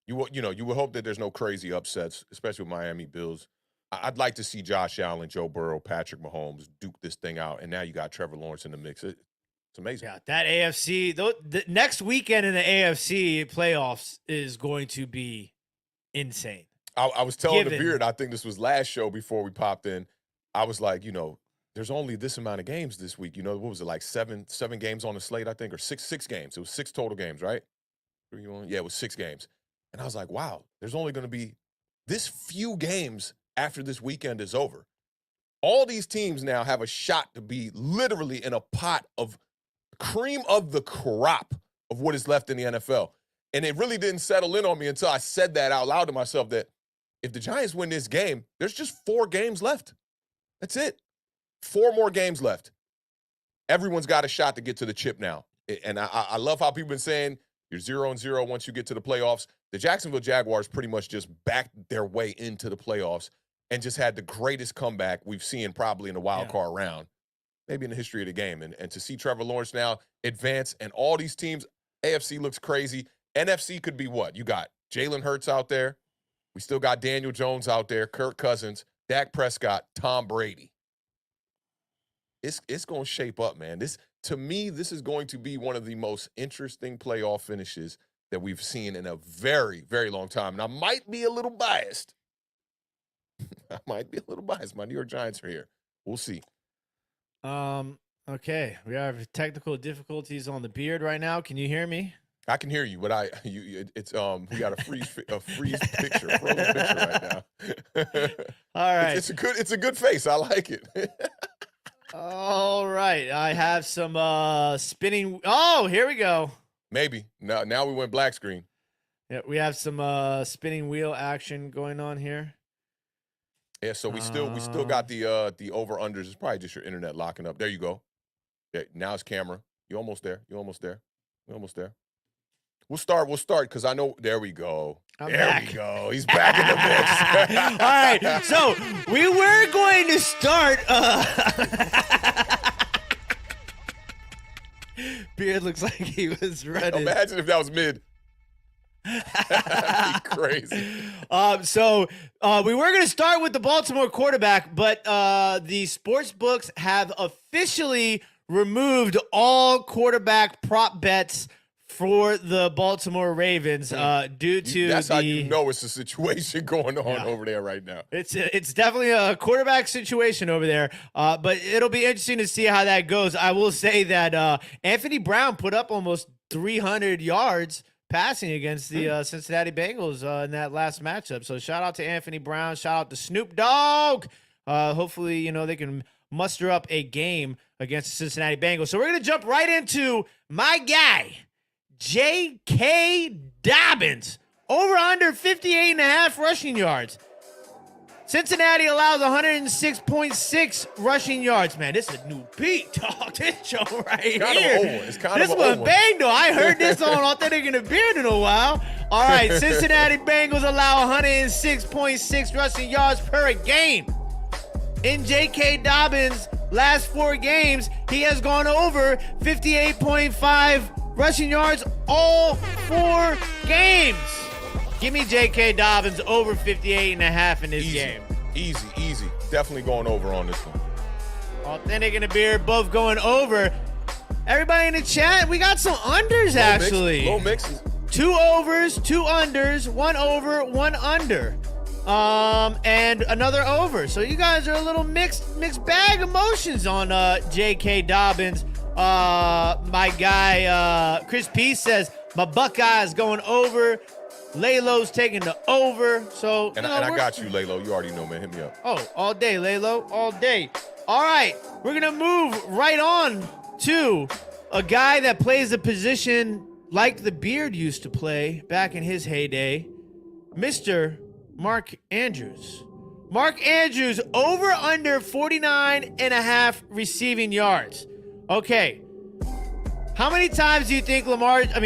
you would hope that there's no crazy upsets, especially with Miami Bills I'd like to see Josh Allen, Joe Burrow, Patrick Mahomes duke this thing out, and now you got Trevor Lawrence in the mix. It's amazing. Yeah, that AFC, the next weekend in the AFC playoffs is going to be insane. I was telling the Beard, I think this was last show before we popped in, I was like, there's only this amount of games this week. What was it, like seven games on the slate, I think, or six games. It was 6 total games, right? Yeah, it was 6 games. And I was like, wow, there's only going to be this few games after this weekend is over. All these teams now have a shot to be literally in a pot of cream of the crop of what is left in the NFL. And it really didn't settle in on me until I said that out loud to myself, that if the Giants win this game, there's just 4 games left. That's it. 4 more games left. Everyone's got a shot to get to the chip now. And I love how people have been saying you're 0-0 once you get to the playoffs. The Jacksonville Jaguars pretty much just backed their way into the playoffs and just had the greatest comeback we've seen probably in the wild card round, maybe in the history of the game. And to see Trevor Lawrence now advance, and all these teams, AFC looks crazy. NFC could be what? You got Jalen Hurts out there. We still got Daniel Jones out there, Kirk Cousins, Dak Prescott, Tom Brady. It's going to shape up, man. To me, this is going to be one of the most interesting playoff finishes that we've seen in a very, very long time. And I might be a little biased. My New York Giants are here. We'll see. Okay. We have technical difficulties on the Beard right now. Can you hear me? I can hear you, but we got a frozen picture right now. All right. It's a good face. I like it. All right. I have some spinning. Oh, here we go. Maybe. Now we went black screen. Yeah, we have some spinning wheel action going on here. Yeah, so we still got the over unders. It's probably just your internet locking up. There you go. Yeah, now it's camera. You're almost there. We're almost there. We'll start because I know. There we go. There we go. He's back in the mix. All right. So we were going to start. Beard looks like he was running. Imagine if that was mid. That'd be crazy. So we were going to start with the Baltimore quarterback, but the sports books have officially removed all quarterback prop bets for the Baltimore Ravens due to that's how you know it's a situation going on over there right now. It's definitely a quarterback situation over there, but it'll be interesting to see how that goes. I will say that Anthony Brown put up almost 300 yards passing against the Cincinnati Bengals in that last matchup. So shout out to Anthony Brown. Shout out to Snoop Dogg. Hopefully, they can muster up a game against the Cincinnati Bengals. So we're going to jump right into my guy, J.K. Dobbins, over under 58.5 rushing yards. Cincinnati allows 106.6 rushing yards. Man, this is a new peak, dog. This show right here. It's kind of this one bang, though. I heard this on Awthentik and The Beard in a while. All right, Cincinnati Bengals allow 106.6 rushing yards per game. In J.K. Dobbins' last 4 games, he has gone over 58.5 rushing yards all 4 games. Give me J.K. Dobbins over 58.5 in this game. Easy. Definitely going over on this one. Awthentik and The Beard both going over. Everybody in the chat, we got some unders actually. Low mixes. 2 overs, 2 unders, 1 over, 1 under. And another over. So you guys are a little mixed bag emotions on J.K. Dobbins. My guy Chris P says my Buckeyes going over. Laylo's taking the over. So and I got you, Laylo. You already know, man. Hit me up. Oh, all day, Laylo, all day. All right, we're gonna move right on to a guy that plays a position like the Beard used to play back in his heyday, Mr. Mark Andrews. Mark Andrews over under 49.5 receiving yards. Okay. How many times do you think Lamar? How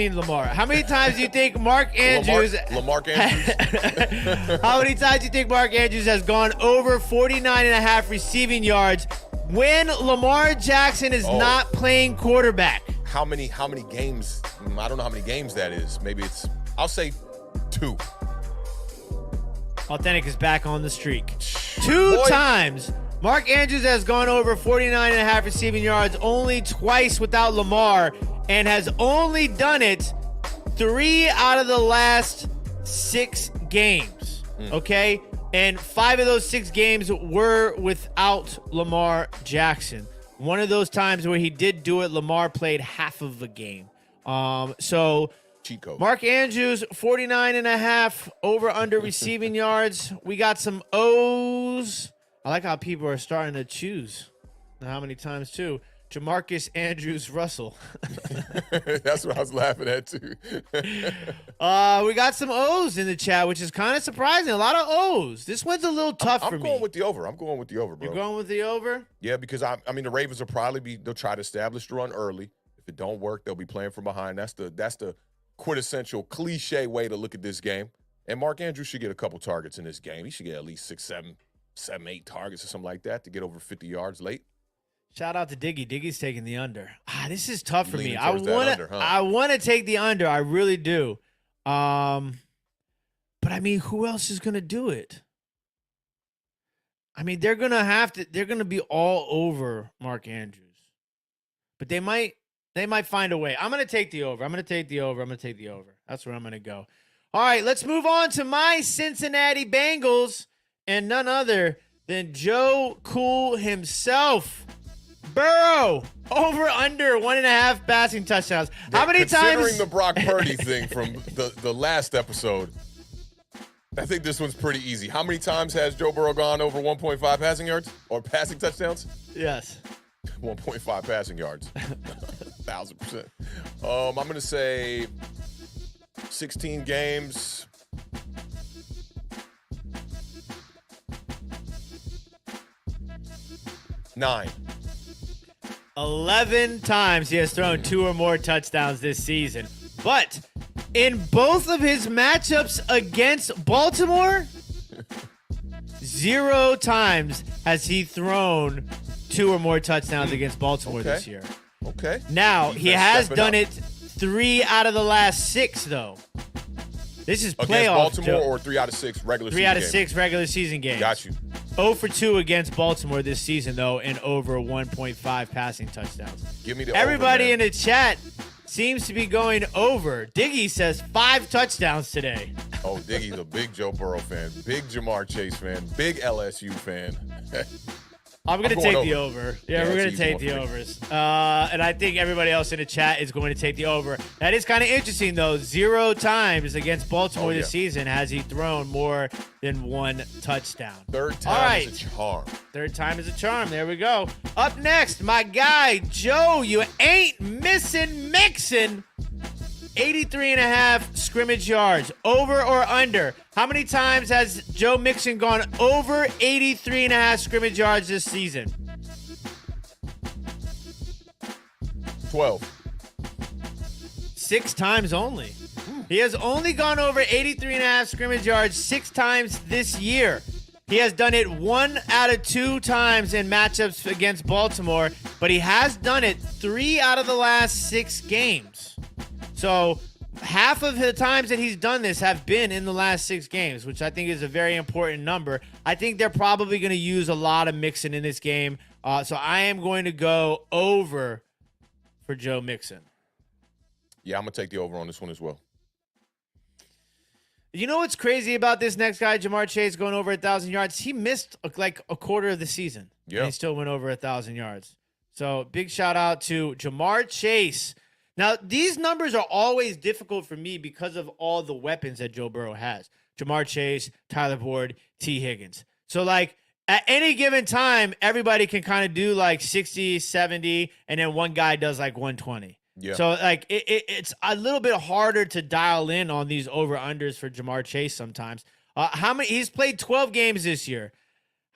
many times do you think Mark Andrews? Lamar Andrews. How many times do you think Mark Andrews has gone over 49.5 receiving yards when Lamar Jackson is not playing quarterback? How many games? I don't know how many games that is. Maybe I'll say 2. Awthentik is back on the streak. Two boy. times. Mark Andrews has gone over 49.5 receiving yards only twice without Lamar and has only done it 3 out of the last 6 games. Okay? And 5 of those 6 games were without Lamar Jackson. One of those times where he did do it, Lamar played half of the game. So Cheat code. Mark Andrews, 49.5 over under receiving yards. We got some O's. I like how people are starting to choose. How many times, too? Jamarcus Andrews Russell. That's what I was laughing at, too. We got some O's in the chat, which is kind of surprising. A lot of O's. This one's a little tough for me. I'm going with the over. I'm going with the over, bro. You're going with the over? Yeah, because I mean the Ravens will probably they'll try to establish the run early. If it don't work, they'll be playing from behind. That's the quintessential cliche way to look at this game. And Mark Andrews should get a couple targets in this game. He should get at least 6, 7, 8 targets or something like that to get over 50 yards late. Shout out to Diggy. Diggy's taking the under. This is tough for me. Leaning I towards that under, huh? want to take the under. I really do. But I mean, who else is going to do it? I mean, they're going to be all over Mark Andrews. But they might find a way. I'm going to take the over. That's where I'm going to go. All right, let's move on to my Cincinnati Bengals and none other than Joe Cool himself. Burrow, over under 1.5 passing touchdowns. How many times? Considering the Brock Purdy thing from the last episode, I think this one's pretty easy. How many times has Joe Burrow gone over 1.5 passing yards or passing touchdowns? Yes. 1.5 passing yards. 1,000%. I'm going to say 16 games. 9. 11 times he has thrown 2 or more touchdowns this season. But in both of his matchups against Baltimore, 0 times has he thrown 2 or more touchdowns against Baltimore this year. Okay. Now, he has done it 3 out of the last 6, though. This is playoff. Against Baltimore or 3 out of 6 regular season games? 3 out of 6 regular season games. Got you. 0 for 2 against Baltimore this season, though, and over 1.5 passing touchdowns. Give me the Everybody over, in the chat seems to be going over. Diggy says 5 touchdowns today. Oh, Diggy's a big Joe Burrow fan, big Jamar Chase fan, big LSU fan. I'm going to take the over. Yeah, we're going to take the overs. And I think everybody else in the chat is going to take the over. That is kind of interesting, though. 0 times against Baltimore this season has he thrown more than 1 touchdown. Third time is a charm. Third time is a charm. There we go. Up next, my guy, Joe, you ain't mixing. 83.5 scrimmage yards, over or under. How many times has Joe Mixon gone over 83.5 scrimmage yards this season? 12. 6 times only. He has only gone over 83.5 scrimmage yards 6 times this year. He has done it 1 out of 2 times in matchups against Baltimore, but he has done it 3 out of the last 6 games. So half of the times that he's done this have been in the last 6 games, which I think is a very important number. I think they're probably going to use a lot of Mixon in this game. So I am going to go over for Joe Mixon. Yeah, I'm going to take the over on this one as well. You know what's crazy about this next guy, Jamar Chase, going over 1,000 yards? He missed like a quarter of the season. Yeah. And he still went over 1,000 yards. So big shout out to Jamar Chase. Now, these numbers are always difficult for me because of all the weapons that Joe Burrow has. Jamar Chase, Tyler Boyd, T. Higgins. So, like, at any given time, everybody can kind of do, like, 60, 70, and then one guy does, like, 120. Yeah. So, like, it's a little bit harder to dial in on these over-unders for Jamar Chase sometimes. He's played 12 games this year.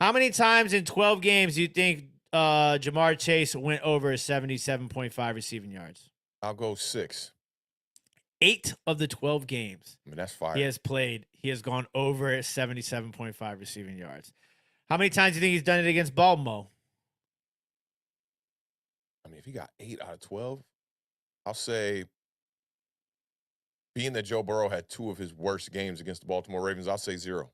How many times in 12 games do you think Jamar Chase went over 77.5 receiving yards? I'll go 6. 8 of the 12 games I mean, that's fire. he has played, he has gone over 77.5 receiving yards. How many times do you think he's done it against Baltimore? I mean, if he got 8 out of 12, I'll say, being that Joe Burrow had 2 of his worst games against the Baltimore Ravens, I'll say 0.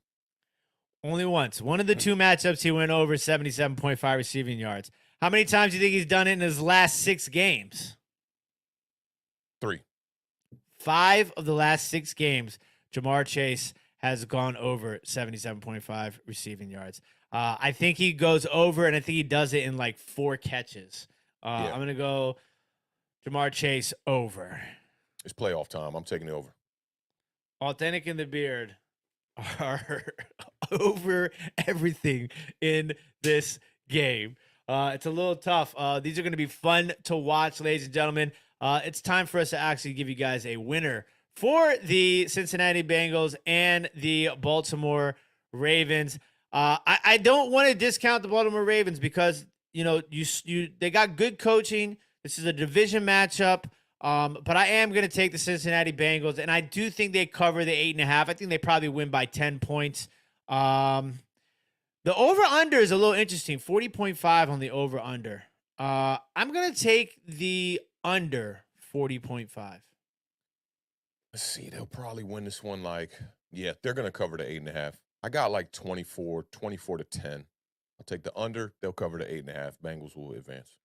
Only once. One of the two matchups he went over 77.5 receiving yards. How many times do you think he's done it in his last 6 games? 3. 5 of the last 6 games, Jamar Chase has gone over 77.5 receiving yards. I think he goes over, and I think he does it in like 4 catches. I'm going to go Jamar Chase over. It's playoff time. I'm taking it over. Awthentik and The Beard are over everything in this game. It's a little tough. These are going to be fun to watch, ladies and gentlemen. It's time for us to actually give you guys a winner for the Cincinnati Bengals and the Baltimore Ravens. I don't want to discount the Baltimore Ravens because they got good coaching. This is a division matchup. But I am going to take the Cincinnati Bengals, and I do think they cover the 8.5. I think they probably win by 10 points. The over-under is a little interesting, 40.5 on the over-under. I'm going to take the under 40.5. Let's see. They'll probably win this one they're going to cover the 8.5. I got like 24 to 10. I'll take the under. They'll cover the 8.5. Bengals will advance.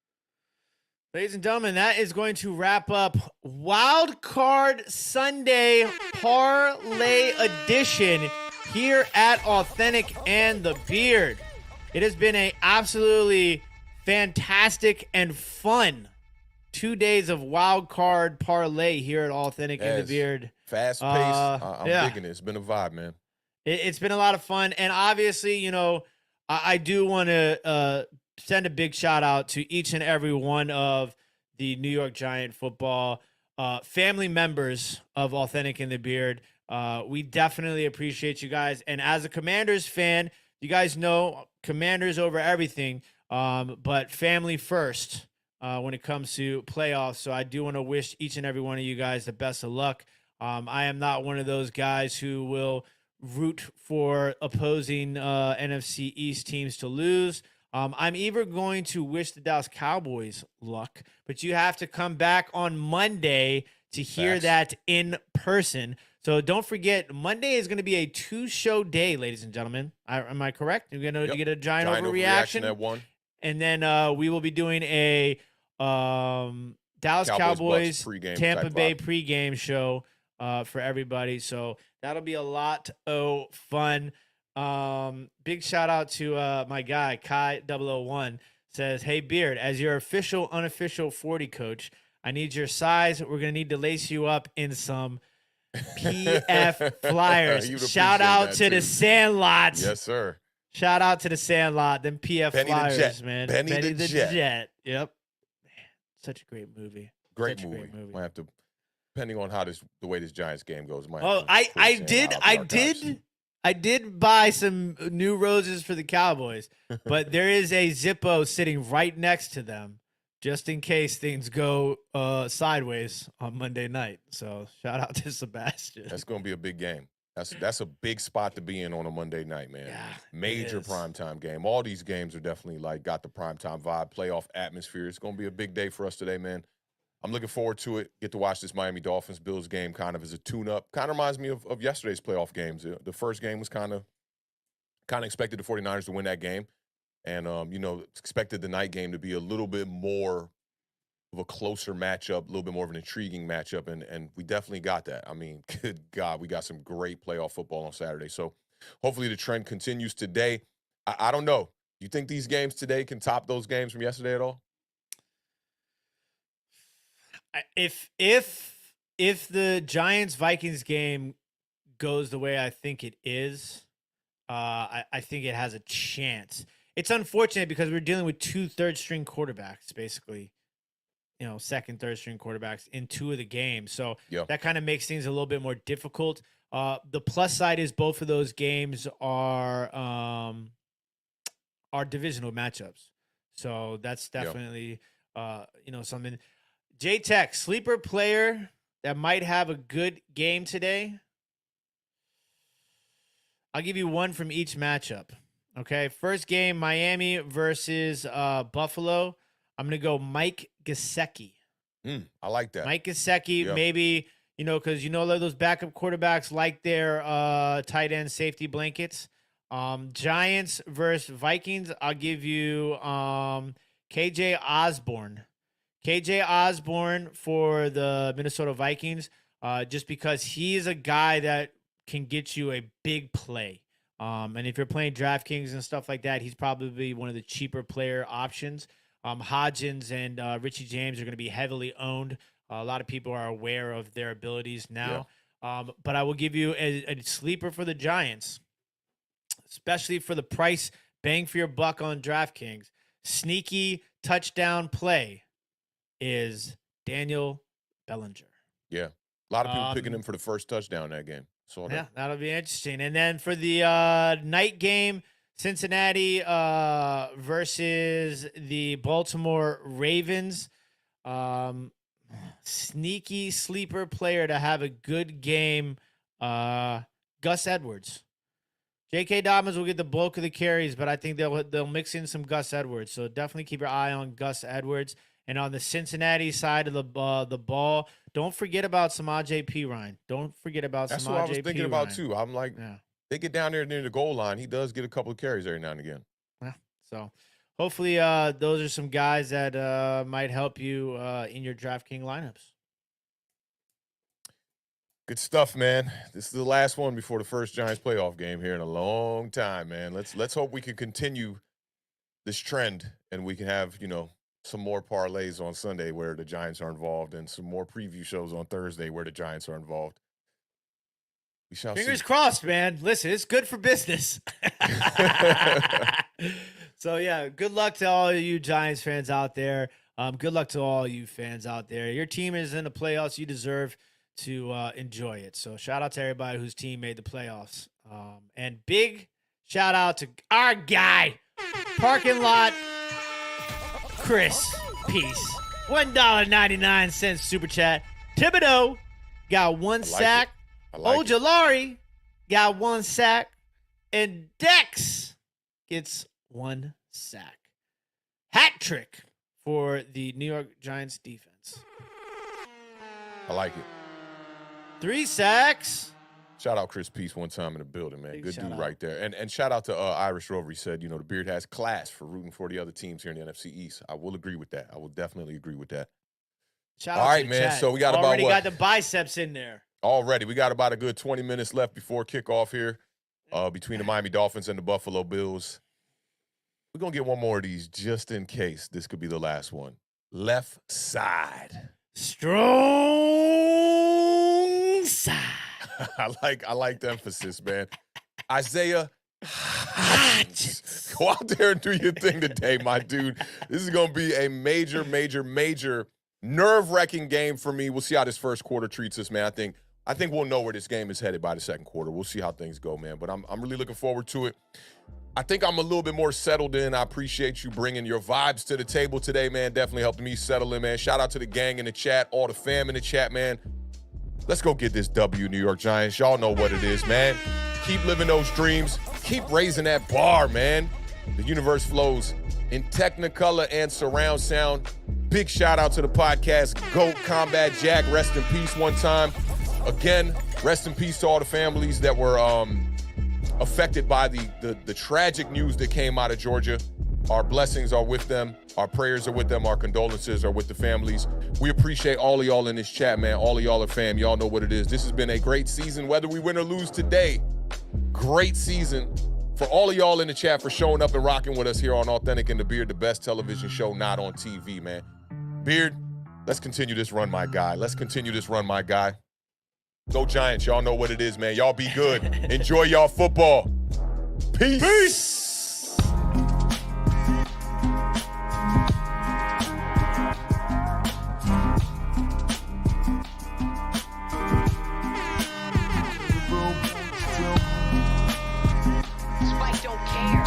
Ladies and gentlemen, that is going to wrap up Wild Card Sunday Parlay Edition here at Awthentik and The Beard. It has been a absolutely fantastic and fun 2 days of Wild Card Parlay here at Awthentik and The Beard. Fast paced. I'm digging it. It's been a vibe, man. It's been a lot of fun. And obviously, I do want to send a big shout out to each and every one of the New York Giant football family members of Awthentik and The Beard. We definitely appreciate you guys. And as a Commanders fan, you guys know Commanders over everything, but family first when it comes to playoffs. So I do want to wish each and every one of you guys the best of luck. I am not one of those guys who will root for opposing NFC East teams to lose. I'm either going to wish the Dallas Cowboys luck, but you have to come back on Monday to hear that in person. So don't forget, Monday is going to be a 2-show day, ladies and gentlemen. Am I correct? You're going to get a giant overreaction at 1. And then we will be doing a Dallas Cowboys Tampa Bay pregame show for everybody. So that'll be a lot of fun. Big shout out to my guy Kai 001 says, "Hey Beard, as your official unofficial 40 coach, I need your size. We're gonna need to lace you up in some PF flyers." Shout out to the Sandlots. Yes, sir. Shout out to the Sandlot, them PF Benny flyers, man. Benny the Jet. Yep. Man, such a great movie. Great movie. Might have to, depending on how the way this Giants game goes. I did buy some new roses for the Cowboys, but there is a Zippo sitting right next to them just in case things go sideways on Monday night. So shout out to Sebastian. That's going to be a big game. That's a big spot to be in on a Monday night, man. Yeah, major primetime game. All these games are definitely got the primetime vibe, playoff atmosphere. It's going to be a big day for us today, man. I'm looking forward to it. Get to watch this Miami Dolphins-Bills game kind of as a tune-up. Kind of reminds me of yesterday's playoff games. The first game was kind of expected the 49ers to win that game. And, expected the night game to be a little bit more of a closer matchup, a little bit more of an intriguing matchup. And we definitely got that. I mean, good God, we got some great playoff football on Saturday. So hopefully the trend continues today. I don't know. You think these games today can top those games from yesterday at all? If the Giants-Vikings game goes the way I think it is, I think it has a chance. It's unfortunate because we're dealing with 2 third-string quarterbacks, basically, second, third-string quarterbacks in 2 of the games. So that kind of makes things a little bit more difficult. The plus side is both of those games are divisional matchups. So that's definitely something. J-Tech, sleeper player that might have a good game today. I'll give you one from each matchup. Okay, first game, Miami versus Buffalo. I'm going to go Mike Gesicki. I like that. Mike Gesicki, maybe, because those backup quarterbacks like their tight end safety blankets. Giants versus Vikings. I'll give you KJ Osborne. KJ Osborne for the Minnesota Vikings, just because he is a guy that can get you a big play. And if you're playing DraftKings and stuff like that, he's probably one of the cheaper player options. Hodgins and Richie James are going to be heavily owned. A lot of people are aware of their abilities now. Yeah. But I will give you a sleeper for the Giants, especially for the price, bang for your buck on DraftKings. Sneaky touchdown play is Daniel Bellinger. Yeah. A lot of people picking him for the first touchdown that game. So yeah, that'll be interesting. And then for the night game, Cincinnati versus the Baltimore Ravens. Sneaky sleeper player to have a good game, Gus Edwards. J.K. Dobbins will get the bulk of the carries, but I think they'll mix in some Gus Edwards. So definitely keep your eye on Gus Edwards. And on the Cincinnati side of the ball, don't forget about Samaje Perine. Don't forget about That's Samaje what I was thinking Perine. about too. I'm like, they get down there near the goal line. He does get a couple of carries every now and again. Yeah. So hopefully those are some guys that might help you in your DraftKings lineups. Good stuff, man. This is the last one before the first Giants playoff game here in a long time, man. Let's hope we can continue this trend and we can have, some more parlays on Sunday where the Giants are involved and some more preview shows on Thursday where the Giants are involved. We shall see. Fingers crossed, man. Listen, it's good for business. So, yeah, good luck to all of you Giants fans out there. Good luck to all you fans out there. Your team is in the playoffs. You deserve to enjoy it. So, shout out to everybody whose team made the playoffs. And big shout out to our guy, Parking Lot Chris. Peace. $1.99 super chat. Thibodeau got one sack. Ojolari got one sack. And Dex gets one sack. Hat trick for the New York Giants defense. I like it. 3 sacks. Shout out Chris Peace one time in the building, man. Good dude out. right there. And shout out to Irish Rover. He said, the Beard has class for rooting for the other teams here in the NFC East. I will agree with that. I will definitely agree with that. Shout All out right, to man. Chat. So we got already got the biceps in there. Already. We got about a good 20 minutes left before kickoff here between the Miami Dolphins and the Buffalo Bills. We're going to get one more of these just in case this could be the last one. Left side. Strong side. I like the emphasis, man. Isaiah Hodgins. Go out there and do your thing today, my dude. This is going to be a major, major, major nerve-wracking game for me. We'll see how this first quarter treats us, man. I think we'll know where this game is headed by the second quarter. We'll see how things go, man. But I'm really looking forward to it. I think I'm a little bit more settled in. I appreciate you bringing your vibes to the table today, man. Definitely helped me settle in, man. Shout out to the gang in the chat, all the fam in the chat, man. Let's go get this W, New York Giants. Y'all know what it is, man. Keep living those dreams. Keep raising that bar, man. The universe flows in Technicolor and surround sound. Big shout out to the podcast, GOAT Combat Jack. Rest in peace one time. Again, rest in peace to all the families that were affected by the tragic news that came out of Georgia. Our blessings are with them. Our prayers are with them. Our condolences are with the families. We appreciate all of y'all in this chat, man. All of y'all are fam. Y'all know what it is. This has been a great season, whether we win or lose today. Great season. For all of y'all in the chat for showing up and rocking with us here on Awthentik and The Beard, the best television show not on TV, man. Beard, let's continue this run, my guy. Let's continue this run, my guy. Go Giants. Y'all know what it is, man. Y'all be good. Enjoy y'all football. Peace. Peace. Spike don't care.